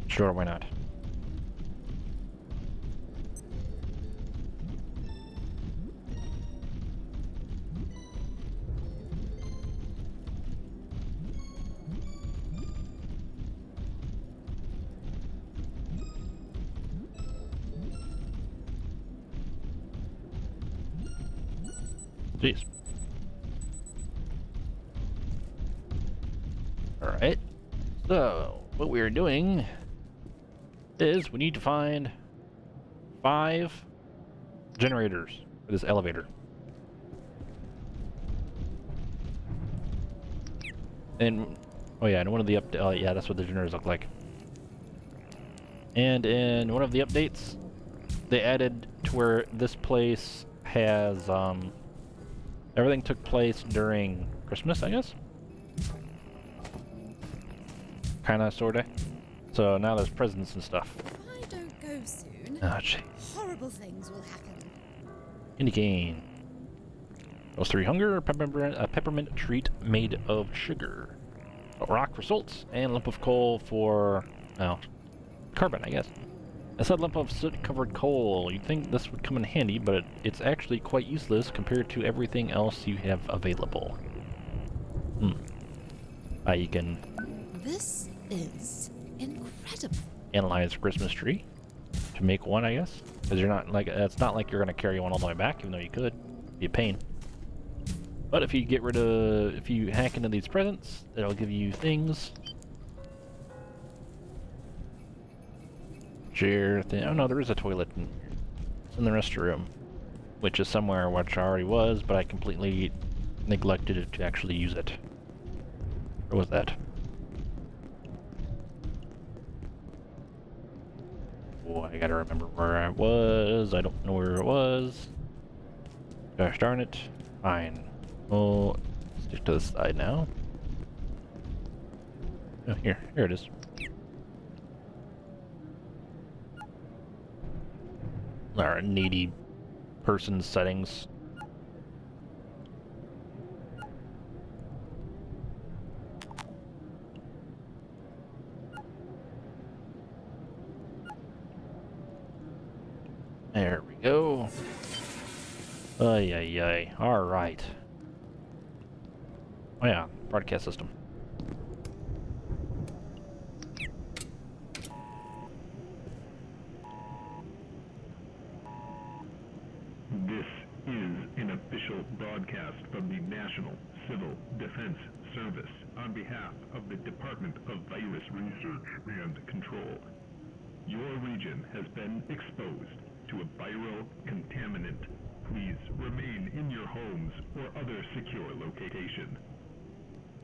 Sure, why not? Jeez. Alright. So, what we are doing is we need to find 5 generators for this elevator. And, oh yeah, and one of the oh yeah, that's what the generators look like. And in one of the updates, they added to where this place has, everything took place during Christmas, I guess? Kinda, sorta. So now there's presents and stuff. If I don't go soon, Oh, jeez. horrible things will happen. Candy cane. Those 3 hunger, a peppermint treat made of sugar. A rock for salts, and a lump of coal for, well, carbon, I guess. A said lump of soot-covered coal. You'd think this would come in handy, but it's actually quite useless compared to everything else you have available. You can This is incredible. analyze Christmas tree to make one, I guess. Because you're not like, it's not like you're gonna carry one all the way back, even though you could. It'd be a pain. But if you get rid of, if you hack into these presents, it'll give you things. Chair thing. Oh no, there is a toilet in here. It's in the restroom, which is somewhere which I already was, but I completely neglected it to actually use it. Where was that? Oh, I gotta remember where I was. I don't know where it was. Gosh darn it. Fine. We'll stick to the side now. Oh, here it is. Our needy person settings. There we go. Ay, ay, ay. All right. Oh yeah, broadcast system. This is an official broadcast from the National Civil Defense Service on behalf of the Department of Virus Research and Control. Your region has been exposed to a viral contaminant. Please remain in your homes or other secure location.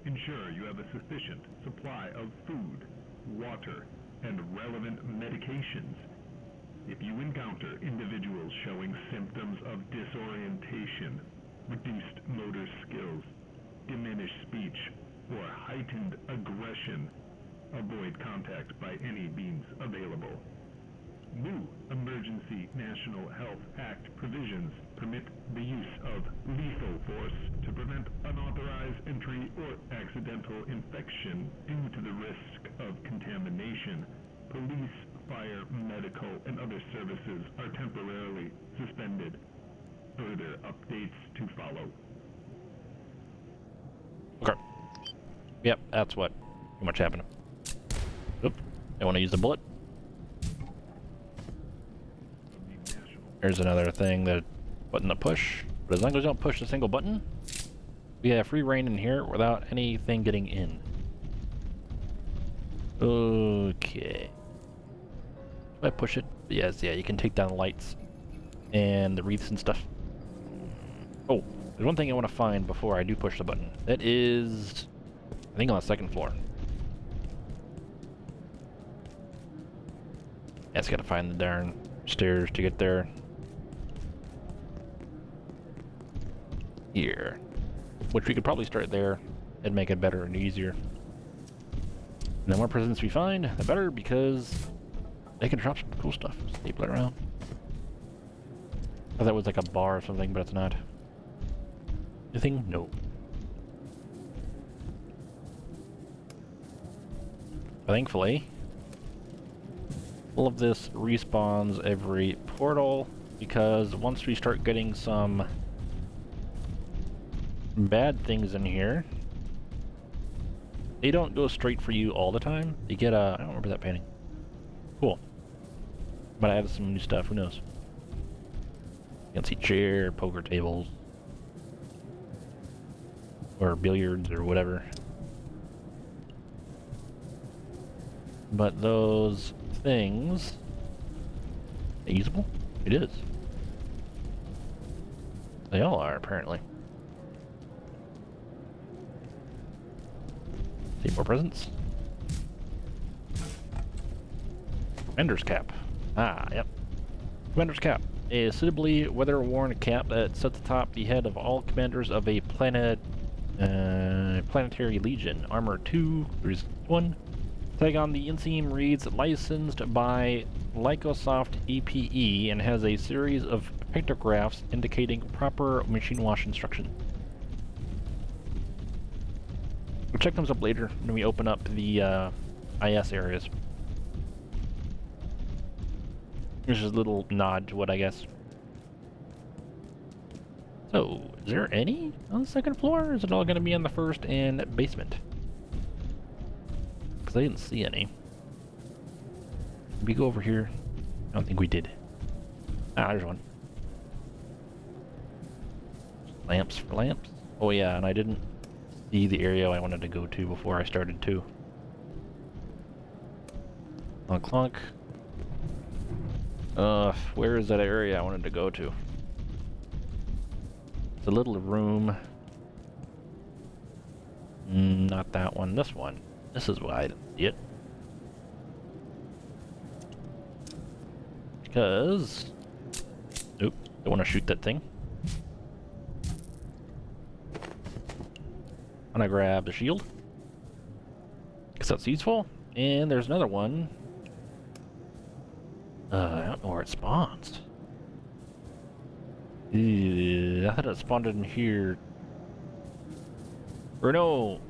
Ensure you have a sufficient supply of food, water, and relevant medications. If you encounter individuals showing symptoms of disorientation, reduced motor skills, diminished speech, infection. Avoid contact by any means available. New Emergency National Health Act provisions permit the use of lethal force to prevent unauthorized entry or accidental infection due to the risk of contamination. Police, fire, medical, and other services are temporarily suspended. Further updates to follow. Okay. Yep, that's what pretty much happened. Oop, I want to use the bullet. There's another thing, that button to push. But as long as we don't push a single button, we have free reign in here without anything getting in. Okay. If I push it, yes, yeah, you can take down the lights and the wreaths and stuff. Oh, there's one thing I want to find before I do push the button. That is, I think on the second floor. Yeah, it's gotta find the darn stairs to get there. Here. Which we could probably start there and make it better and easier. And the more presents we find, the better, because they can drop some cool stuff. Staple it around. I thought that was like a bar or something, but it's not. Anything? No. Thankfully, all of this respawns every portal, because once we start getting some bad things in here, they don't go straight for you all the time. You get a, I don't remember that painting. Cool. But I added some new stuff, who knows. You can see chair, poker tables, or billiards, or whatever. But those things, usable? It is. They all are, apparently. See more presents. Commander's cap. Ah, yep. Commander's cap. A suitably weather-worn cap that sits atop the head of all commanders of a planetary legion. Armor 2, there's 1. Tag on the inseam reads licensed by Lycosoft EPE and has a series of pictographs indicating proper machine wash instructions. We'll check those up later when we open up the IS areas. There's just a little nod to it, I guess. So, is there any on the second floor, or is it all going to be on the first and basement? Because I didn't see any. Did we go over here? I don't think we did. Ah, there's one. Lamps for lamps. Oh yeah, and I didn't see the area I wanted to go to before I started too. Clunk clunk. Where is that area I wanted to go to? It's a little room. Not that one, this one. This is why I didn't see it. Because... Nope, don't want to shoot that thing. I'm gonna grab the shield, because that's useful. And there's another one. I don't know where it spawns. I thought it spawned in here. Or no!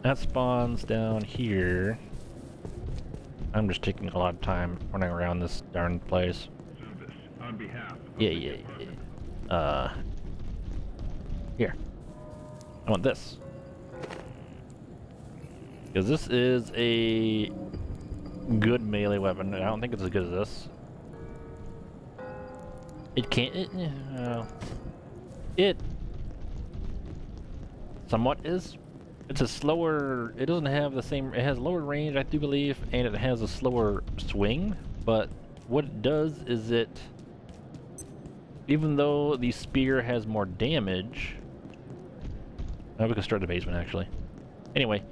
That spawns down here. I'm just taking a lot of time running around this darn place. Service on behalf of Yeah. Here. I want this. Because this is a good melee weapon. I don't think it's as good as this. It can't... It somewhat is. It's a slower... It doesn't have the same... It has lower range, I do believe, and it has a slower swing. But what it does is it... Even though the spear has more damage... Now we can start the basement, actually. Anyway,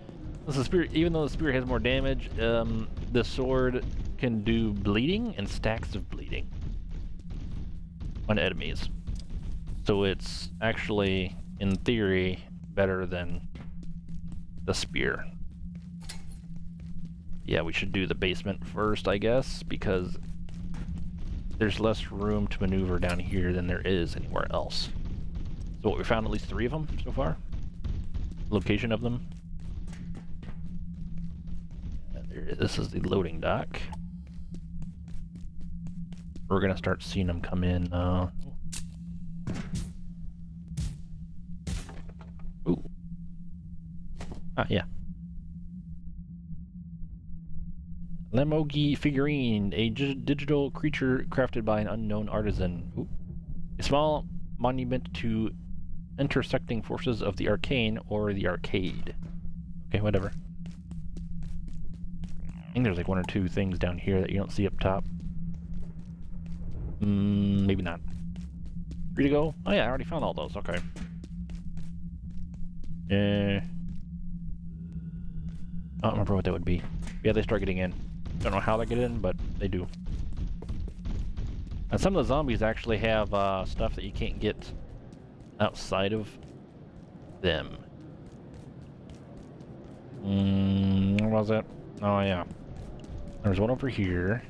the spear, even though the spear has more damage, the sword can do bleeding and stacks of bleeding on enemies. So it's actually, in theory, better than the spear. Yeah, we should do the basement first, I guess, because there's less room to maneuver down here than there is anywhere else. So what, we found at least 3 of them so far? Location of them. This is the loading dock. We're gonna start seeing them come in. Ooh. Ah, yeah. Lemogi figurine, a digital creature crafted by an unknown artisan. Ooh. A small monument to intersecting forces of the arcane or the arcade. Okay, whatever. I think there's like 1 or 2 things down here that you don't see up top. Maybe not. Free to go? Oh yeah, I already found all those. Okay. I don't remember what that would be. Yeah, they start getting in. Don't know how they get in, but they do. And some of the zombies actually have stuff that you can't get outside of them. Where was it? Oh yeah. There's one over here.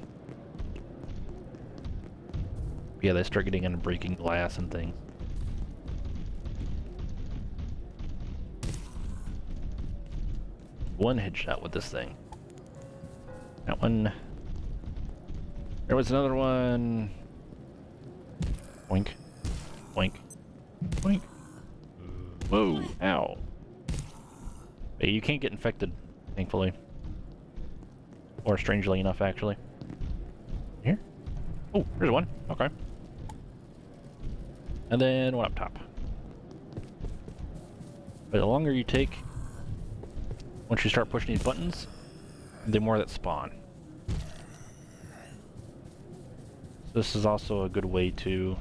Yeah, they start getting in and breaking glass and things. One headshot with this thing. That one. There was another one. Boink. Boink. Boink. Whoa. Ow. Hey, you can't get infected, thankfully. Or strangely enough, actually. Here? Oh, there's one. Okay. And then one up top. But the longer you take, once you start pushing these buttons, the more that spawn. This is also a good way to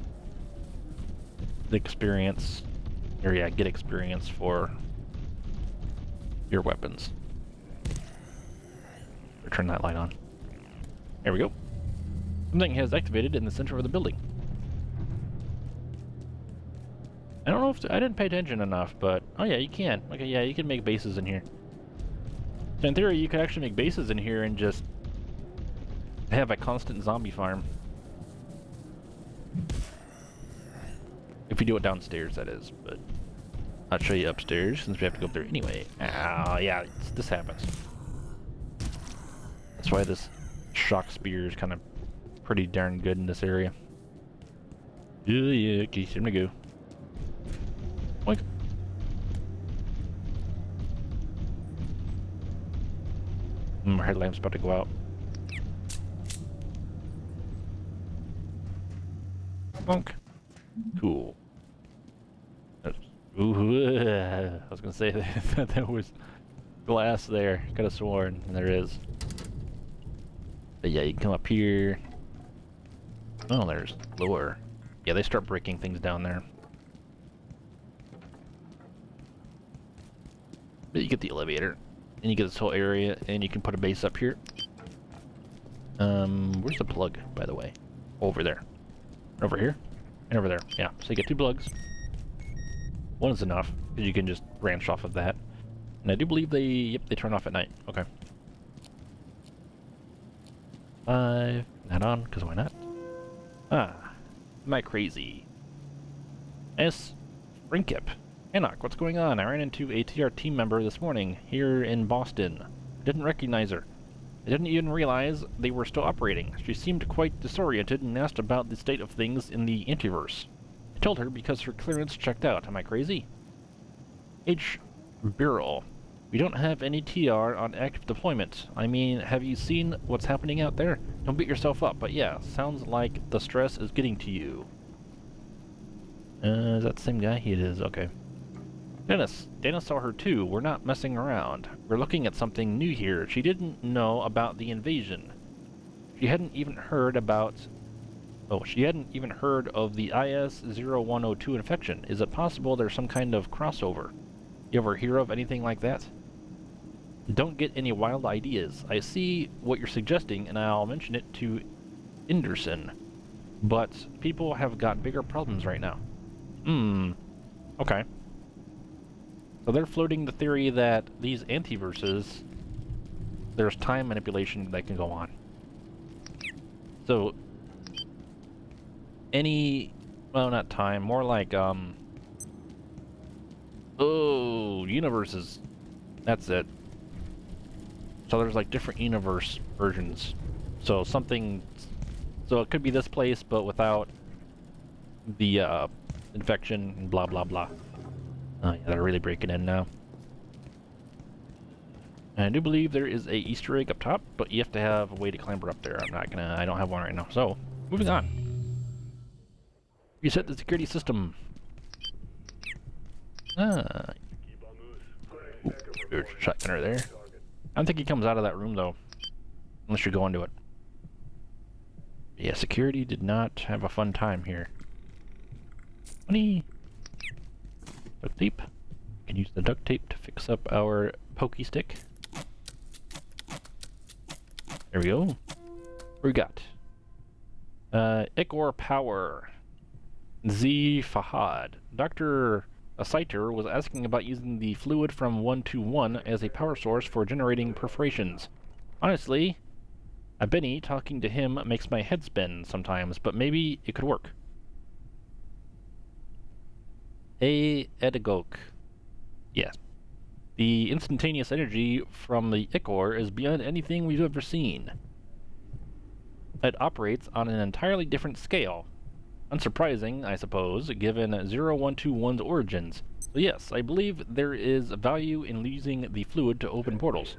experience, or yeah, get experience for your weapons. Turn that light on. There we go. Something has activated in the center of the building. I don't know if I didn't pay attention enough, but oh yeah, you can. Okay, yeah, you can make bases in here. So in theory, you could actually make bases in here and just have a constant zombie farm. If you do it downstairs, that is, but I'll show you upstairs since we have to go up there anyway. Ah, yeah, this happens. That's why this shock spear is kind of pretty darn good in this area. Yeah, okay, time to go. Boink. Our headlamp's about to go out. Bonk. Cool. Ooh, I was gonna say that there was glass there. Could have sworn, and there is. But yeah, you can come up here. Oh, there's lower. Yeah, they start breaking things down there. But you get the elevator, and you get this whole area, and you can put a base up here. Where's the plug, by the way? Over there. Over here? And over there. Yeah, so you get 2 plugs. One is enough, because you can just branch off of that. And I do believe they turn off at night. Okay. 5. Not on, because why not? Ah. Am I crazy? S. Frinkip. Enoch, what's going on? I ran into a TR team member this morning here in Boston. I didn't recognize her. I didn't even realize they were still operating. She seemed quite disoriented and asked about the state of things in the anteverse. I told her because her clearance checked out. Am I crazy? H. Burrell. We don't have any TR on active deployment. I mean, have you seen what's happening out there? Don't beat yourself up, but yeah, sounds like the stress is getting to you. Is that the same guy? It is, okay. Dennis. Dana saw her too. We're not messing around. We're looking at something new here. She didn't know about the invasion. She hadn't even heard about... Oh, she hadn't even heard of the IS-0102 infection. Is it possible there's some kind of crossover? You ever hear of anything like that? Don't get any wild ideas. I see what you're suggesting, and I'll mention it to Inderson. But people have got bigger problems right now. Okay. So they're floating the theory that these antiverses, there's time manipulation that can go on. So any, well, not time, more like universes. That's it. So there's like different universe versions. So something, so it could be this place, but without the infection and blah blah blah. Oh yeah, they're really breaking in now. And I do believe there is a Easter egg up top, but you have to have a way to clamber up there. I don't have one right now. So, moving on. Reset the security system. Ah. Ooh, there's a shotgunner there. I don't think he comes out of that room though. Unless you go into it. Yeah, security did not have a fun time here. Funny. Duct tape. Can use the duct tape to fix up our pokey stick. There we go. What we got? Ichor power. Z Fahad. Dr. Saiter was asking about using the fluid from 121 as a power source for generating perforations. Honestly, a Benny talking to him makes my head spin sometimes, but maybe it could work. A Edagok. Yes. The instantaneous energy from the Ichor is beyond anything we've ever seen. It operates on an entirely different scale. Unsurprising, I suppose, given 0121's origins. So yes, I believe there is value in using the fluid to open portals.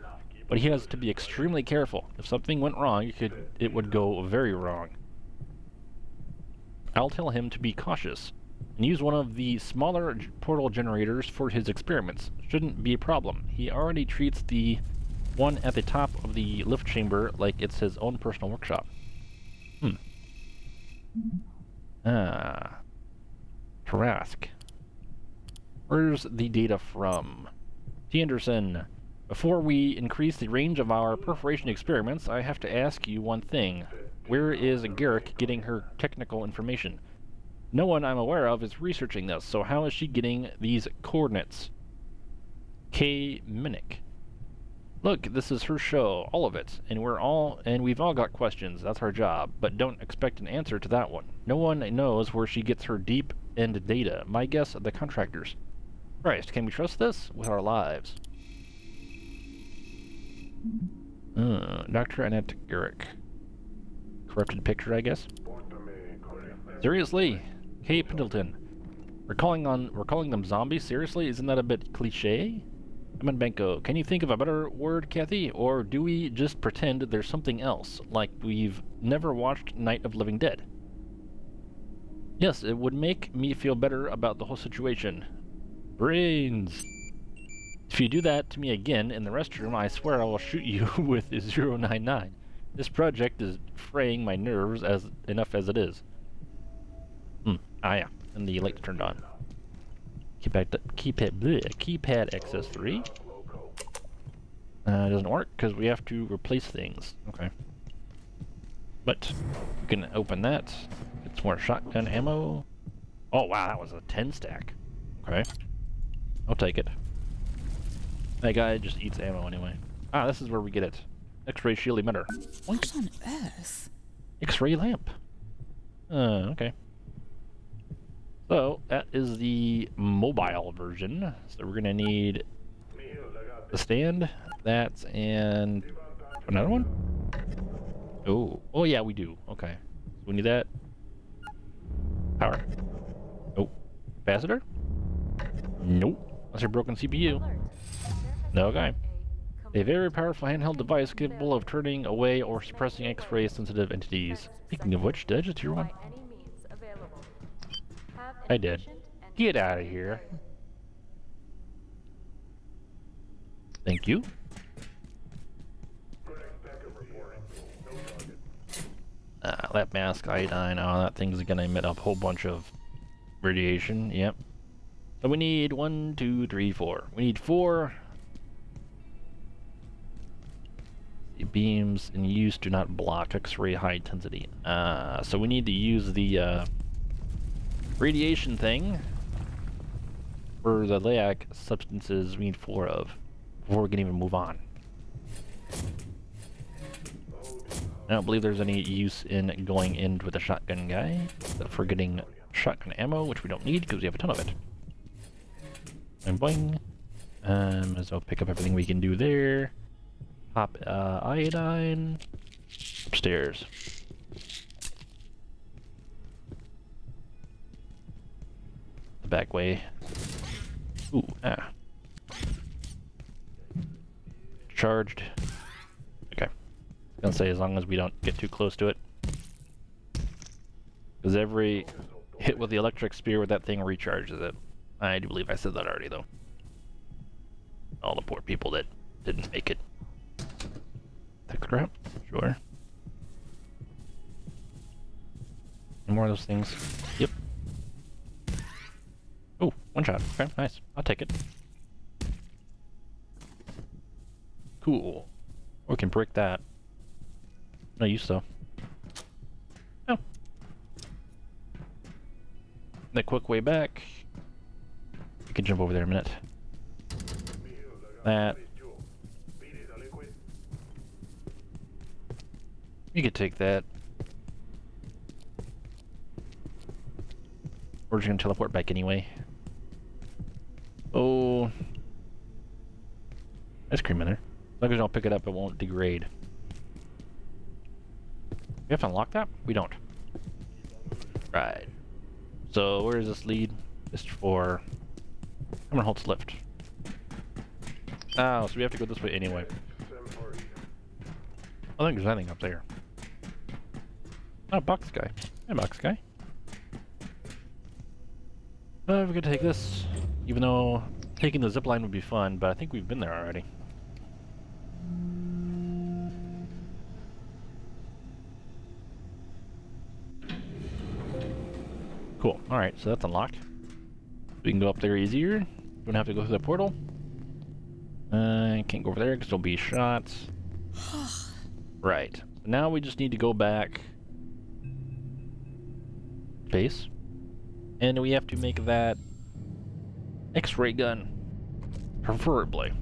But he has to be extremely careful. If something went wrong, it would go very wrong. I'll tell him to be cautious, and use one of the smaller portal generators for his experiments. Shouldn't be a problem. He already treats the one at the top of the lift chamber like it's his own personal workshop. Trask. Where's the data from? T. Anderson. Before we increase the range of our perforation experiments, I have to ask you one thing. Where is Garrick getting her technical information? No one I'm aware of is researching this, so how is she getting these coordinates? K. Minnick. Look, this is her show, all of it, and we've all got questions. That's our job, but don't expect an answer to that one. No one knows where she gets her deep end data. My guess, the contractors. Christ, can we trust this with our lives? Dr. Annette Garrick. Corrupted picture, I guess. Seriously, K. Pendleton. We're calling them zombies. Seriously, isn't that a bit cliche? Emin Benko, can you think of a better word, Kathy? Or do we just pretend there's something else, like we've never watched Night of Living Dead? Yes, it would make me feel better about the whole situation. Brains! If you do that to me again in the restroom, I swear I will shoot you with a 099. This project is fraying my nerves enough as it is. Ah yeah, and the lights turned on. Keypad access 3. Doesn't work because we have to replace things. Okay. But we can open that. Get some more shotgun ammo. Oh wow, that was a 10 stack. Okay. I'll take it. That guy just eats ammo anyway. Ah, this is where we get it. X-ray shield emitter. What on earth? X-ray lamp. Okay. So, that is the mobile version. So we're gonna need the stand, that, and another one? Oh yeah, we do. Okay. We need that. Power. Nope. Capacitor? Nope. That's a broken CPU. No, okay. A very powerful handheld device capable of turning away or suppressing X-ray sensitive entities. Speaking of which, did I just hear one? I did. Get out of here. Thank you. Lab mask, iodine, oh, that thing's gonna emit a whole bunch of radiation, yep. So we need 1, 2, 3, 4. We need 4. The beams in use do not block X-ray high intensity. So we need to use the radiation thing. For the LAAC substances, we need 4 of before we can even move on. I don't believe there's any use in going in with a shotgun guy, except for getting shotgun ammo, which we don't need because we have a ton of it. And boing. Might as well pick up everything we can do there. Pop iodine. Upstairs. The back way. Ooh, Charged. Okay. Gonna say as long as we don't get too close to it. Because every hit with the electric spear with that thing recharges it. I do believe I said that already though. All the poor people that didn't make it. Tech scrap? Sure. Any more of those things? Yep. Oh, one shot. Okay, nice. I'll take it. Cool. We can break that. No use though. Oh. The quick way back. We can jump over there a minute. That. You could take that. We're just gonna teleport back anyway. Oh. Ice cream in there. As long as you don't pick it up, it won't degrade. We have to unlock that? We don't. Right. So where does this lead? Just for... I'm gonna hold to lift. Oh, so we have to go this way anyway. I think there's nothing up there. Oh, box guy. Hey, box guy. We're gonna take this, even though taking the zip line would be fun, but I think we've been there already. Cool. Alright, so that's unlocked. We can go up there easier. Don't have to go through the portal. Can't go over there because there'll be shots. Right. So now we just need to go back. Base. And we have to make that X-ray gun. Preferably.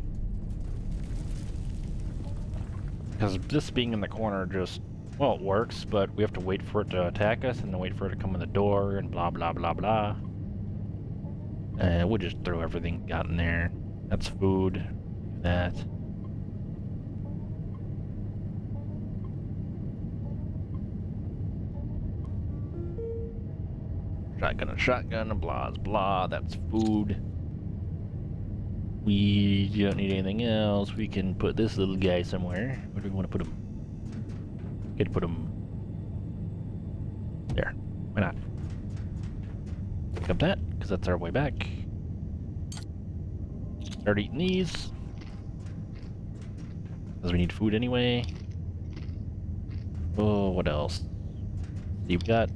Because this being in the corner just, well, it works, but we have to wait for it to attack us and then wait for it to come in the door and blah blah blah blah. And we'll just throw everything we got in there. That's food. That. Shotgun, and blah blah. That's food. We don't need anything else. We can put this little guy somewhere. Where do we want to put him? We could put him there. Why not? Pick up that, because that's our way back. Start eating these. Because we need food anyway. Oh, what else? You've got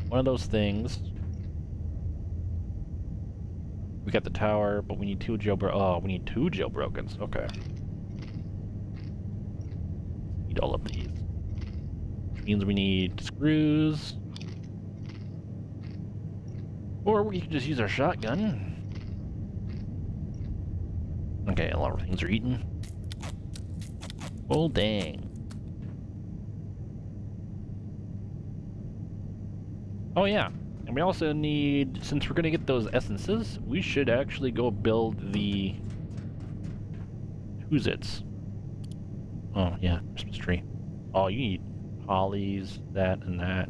one of those things. We got the tower, but we need 2 jailbroken. Oh, we need 2 jailbrokens. Okay. Need all of these. Which means we need screws. Or we can just use our shotgun. Okay, a lot of things are eaten. Well, dang. Oh, yeah. And we also need, since we're going to get those essences, we should actually go build the... Who's it's? Oh, yeah, Christmas tree. Oh, you need hollies, that, and that.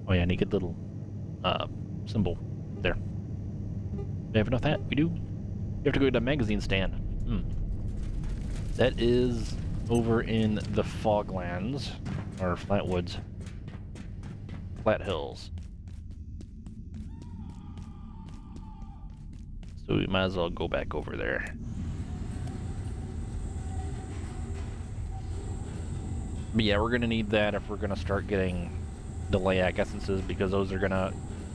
Oh, yeah, I need a good little symbol there. We have enough of that? We do? You have to go to the magazine stand. That is over in the Foglands, or Flatwoods. Flat Hills. So we might as well go back over there. But yeah, we're gonna need that if we're gonna start getting the LAAC essences, because those are gonna...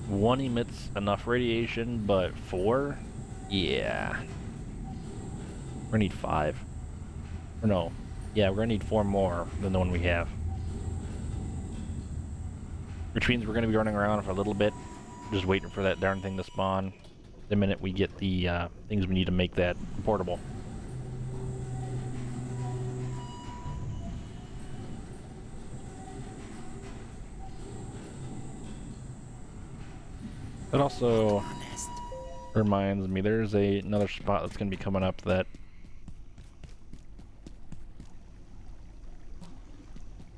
1 emits enough radiation, but 4? Yeah. We're gonna need 5. Or no. Yeah, we're gonna need 4 more than the one we have. Which means we're gonna be running around for a little bit, just waiting for that darn thing to spawn. the minute we get the things we need to make that portable. That also reminds me, there's another spot that's going to be coming up that...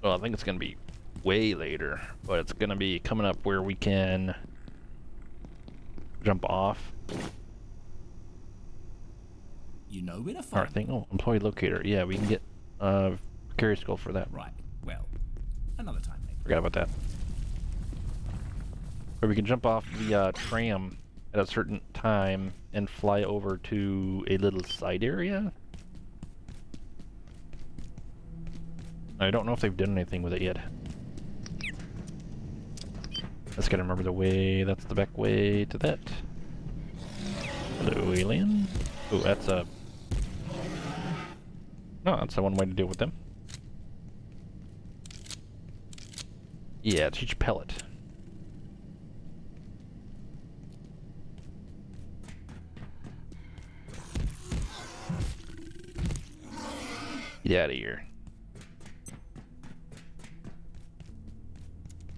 Well, I think it's going to be way later, but it's going to be coming up where we can jump off. You know where to Our find thing. Oh, employee locator. Yeah, we can get carry skull for that. Right. Well, another time, mate. Forgot about that. Or we can jump off the tram at a certain time and fly over to a little side area. I don't know if they've done anything with it yet. Just gotta remember the way. That's the back way to that. Hello, alien. Oh, that's a... No, that's the one way to deal with them. Yeah, teach pellet. Get out of here.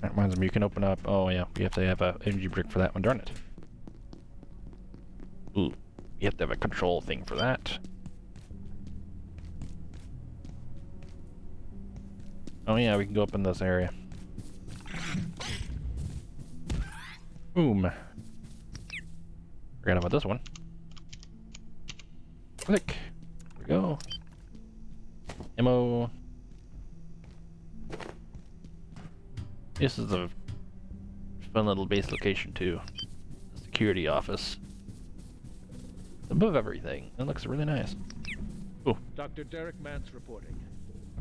That reminds me, you can open up... Oh yeah, we have to have a energy brick for that one, darn it. Ooh, you have to have a control thing for that. Oh yeah, we can go up in this area. Boom. Forgot about this one. Click. There we go. Ammo. This is a fun little base location too. The security office. Above everything. It looks really nice. Ooh. Dr. Derek Mance reporting.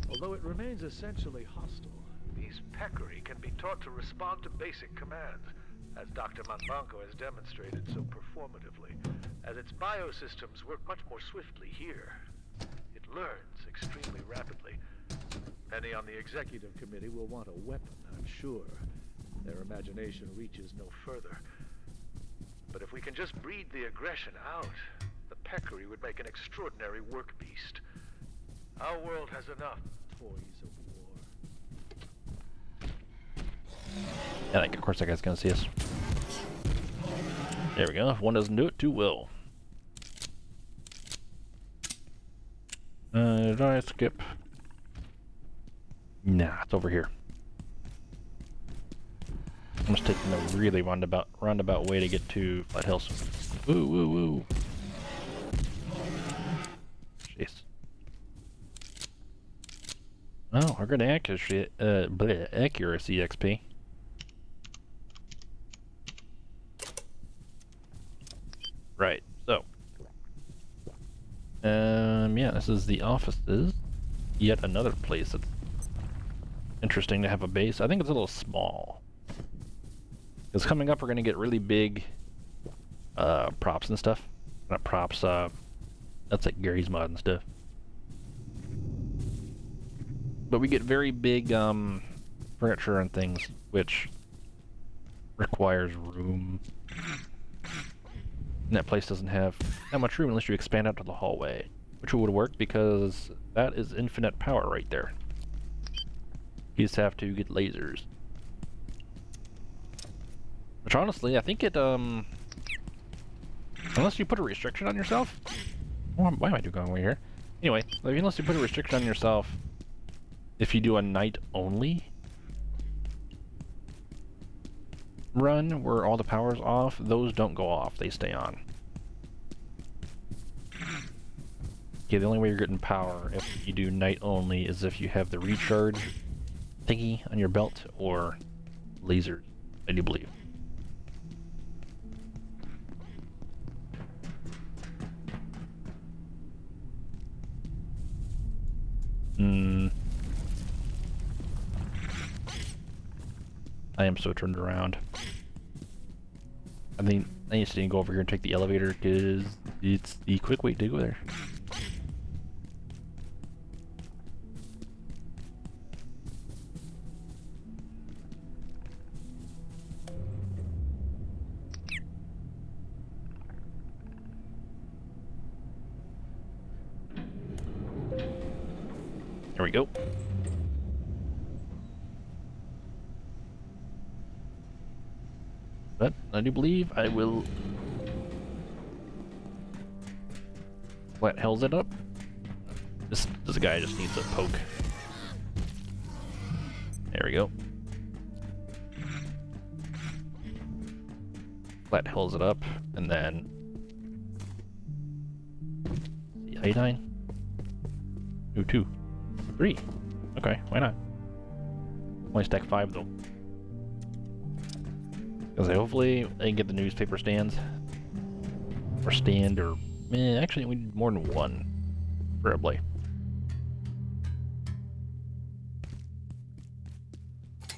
Although it remains essentially hostile, these peccary can be taught to respond to basic commands, as Dr. Manbanco has demonstrated so performatively, as its biosystems work much more swiftly here. It learns extremely rapidly. Many on the executive committee will want a weapon, I'm sure. Their imagination reaches no further. But if we can just breed the aggression out, the peccary would make an extraordinary work beast. Our world has enough toys of war. Yeah, of course that guy's gonna see us. There we go. If one doesn't do it, two will. Did I skip? Nah, it's over here. I'm just taking a really roundabout way to get to Flat Hills. Woo, woo, woo. Jeez. Oh, we're gonna accuracy XP. Right, so. Yeah, this is the offices. Yet another place that's interesting to have a base. I think it's a little small. Because coming up, we're gonna get really big props and stuff. Not props, that's like Gary's mod and stuff. But we get very big furniture and things, which requires room. And that place doesn't have that much room unless you expand out to the hallway, which would work because that is infinite power right there. You just have to get lasers. Which honestly, I think it, unless you put a restriction on yourself. Why am I going over here? Anyway, unless you put a restriction on yourself, if you do a night only run where all the power's off, those don't go off, they stay on. Okay, the only way you're getting power if you do night only is if you have the recharge thingy on your belt or lasers, I do believe. I am so turned around. I think I need to go over here and take the elevator because it's the quick way to go there. There we go. But I do believe I will flat hells it up. This guy just needs a poke. There we go. Flat hells it up, and then the iodine. Ooh, 2. 3. Okay, why not? Only stack 5 though. Because hopefully I can get the newspaper stands. Or stand, or... actually we need more than 1. Preferably.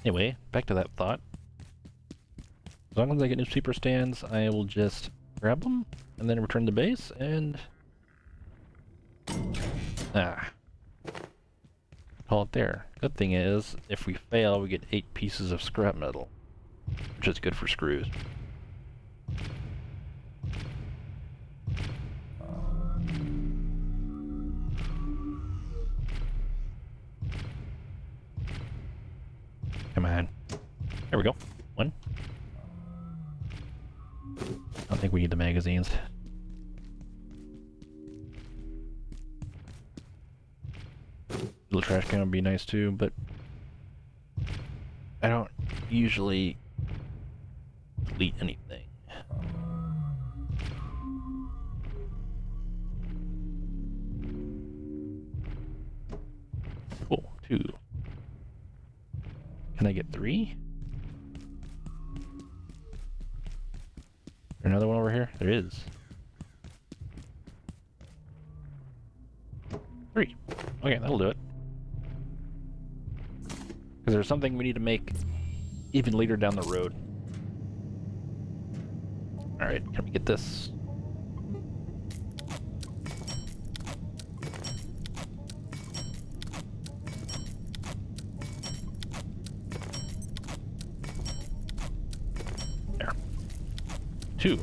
Anyway, back to that thought. As long as I get newspaper stands, I will just grab them, and then return to base, and... call it there. Good thing is, if we fail, we get 8 pieces of scrap metal, which is good for screws. Come on. There we go. 1. I don't think we need the magazines. Little trash can would be nice too, but I don't usually delete anything. Cool. 2. Can I get 3? Is there another one over here? There is. 3. Okay, that'll do it. Because there's something we need to make even later down the road. Alright, can we get this? There. 2.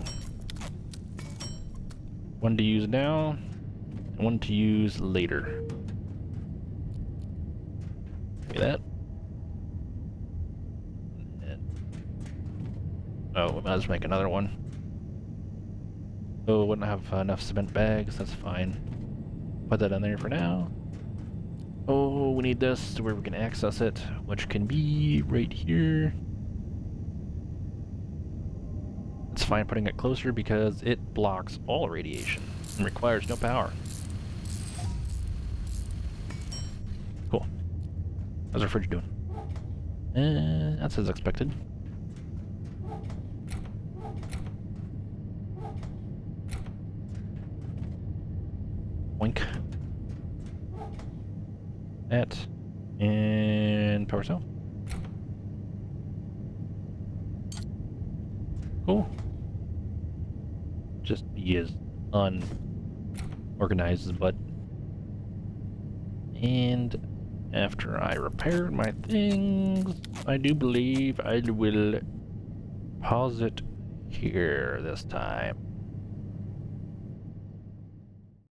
1 to use now, and 1 to use later. Look at that. Oh, we might just make another one. Oh, wouldn't have enough cement bags, that's fine. Put that in there for now. Oh, we need this to where we can access it, which can be right here. It's fine putting it closer because it blocks all radiation and requires no power. Cool. How's our fridge doing? That's as expected. Wink. That. And power cell. Cool. Just be as unorganized as but. And after I repair my things, I do believe I will pause it here this time.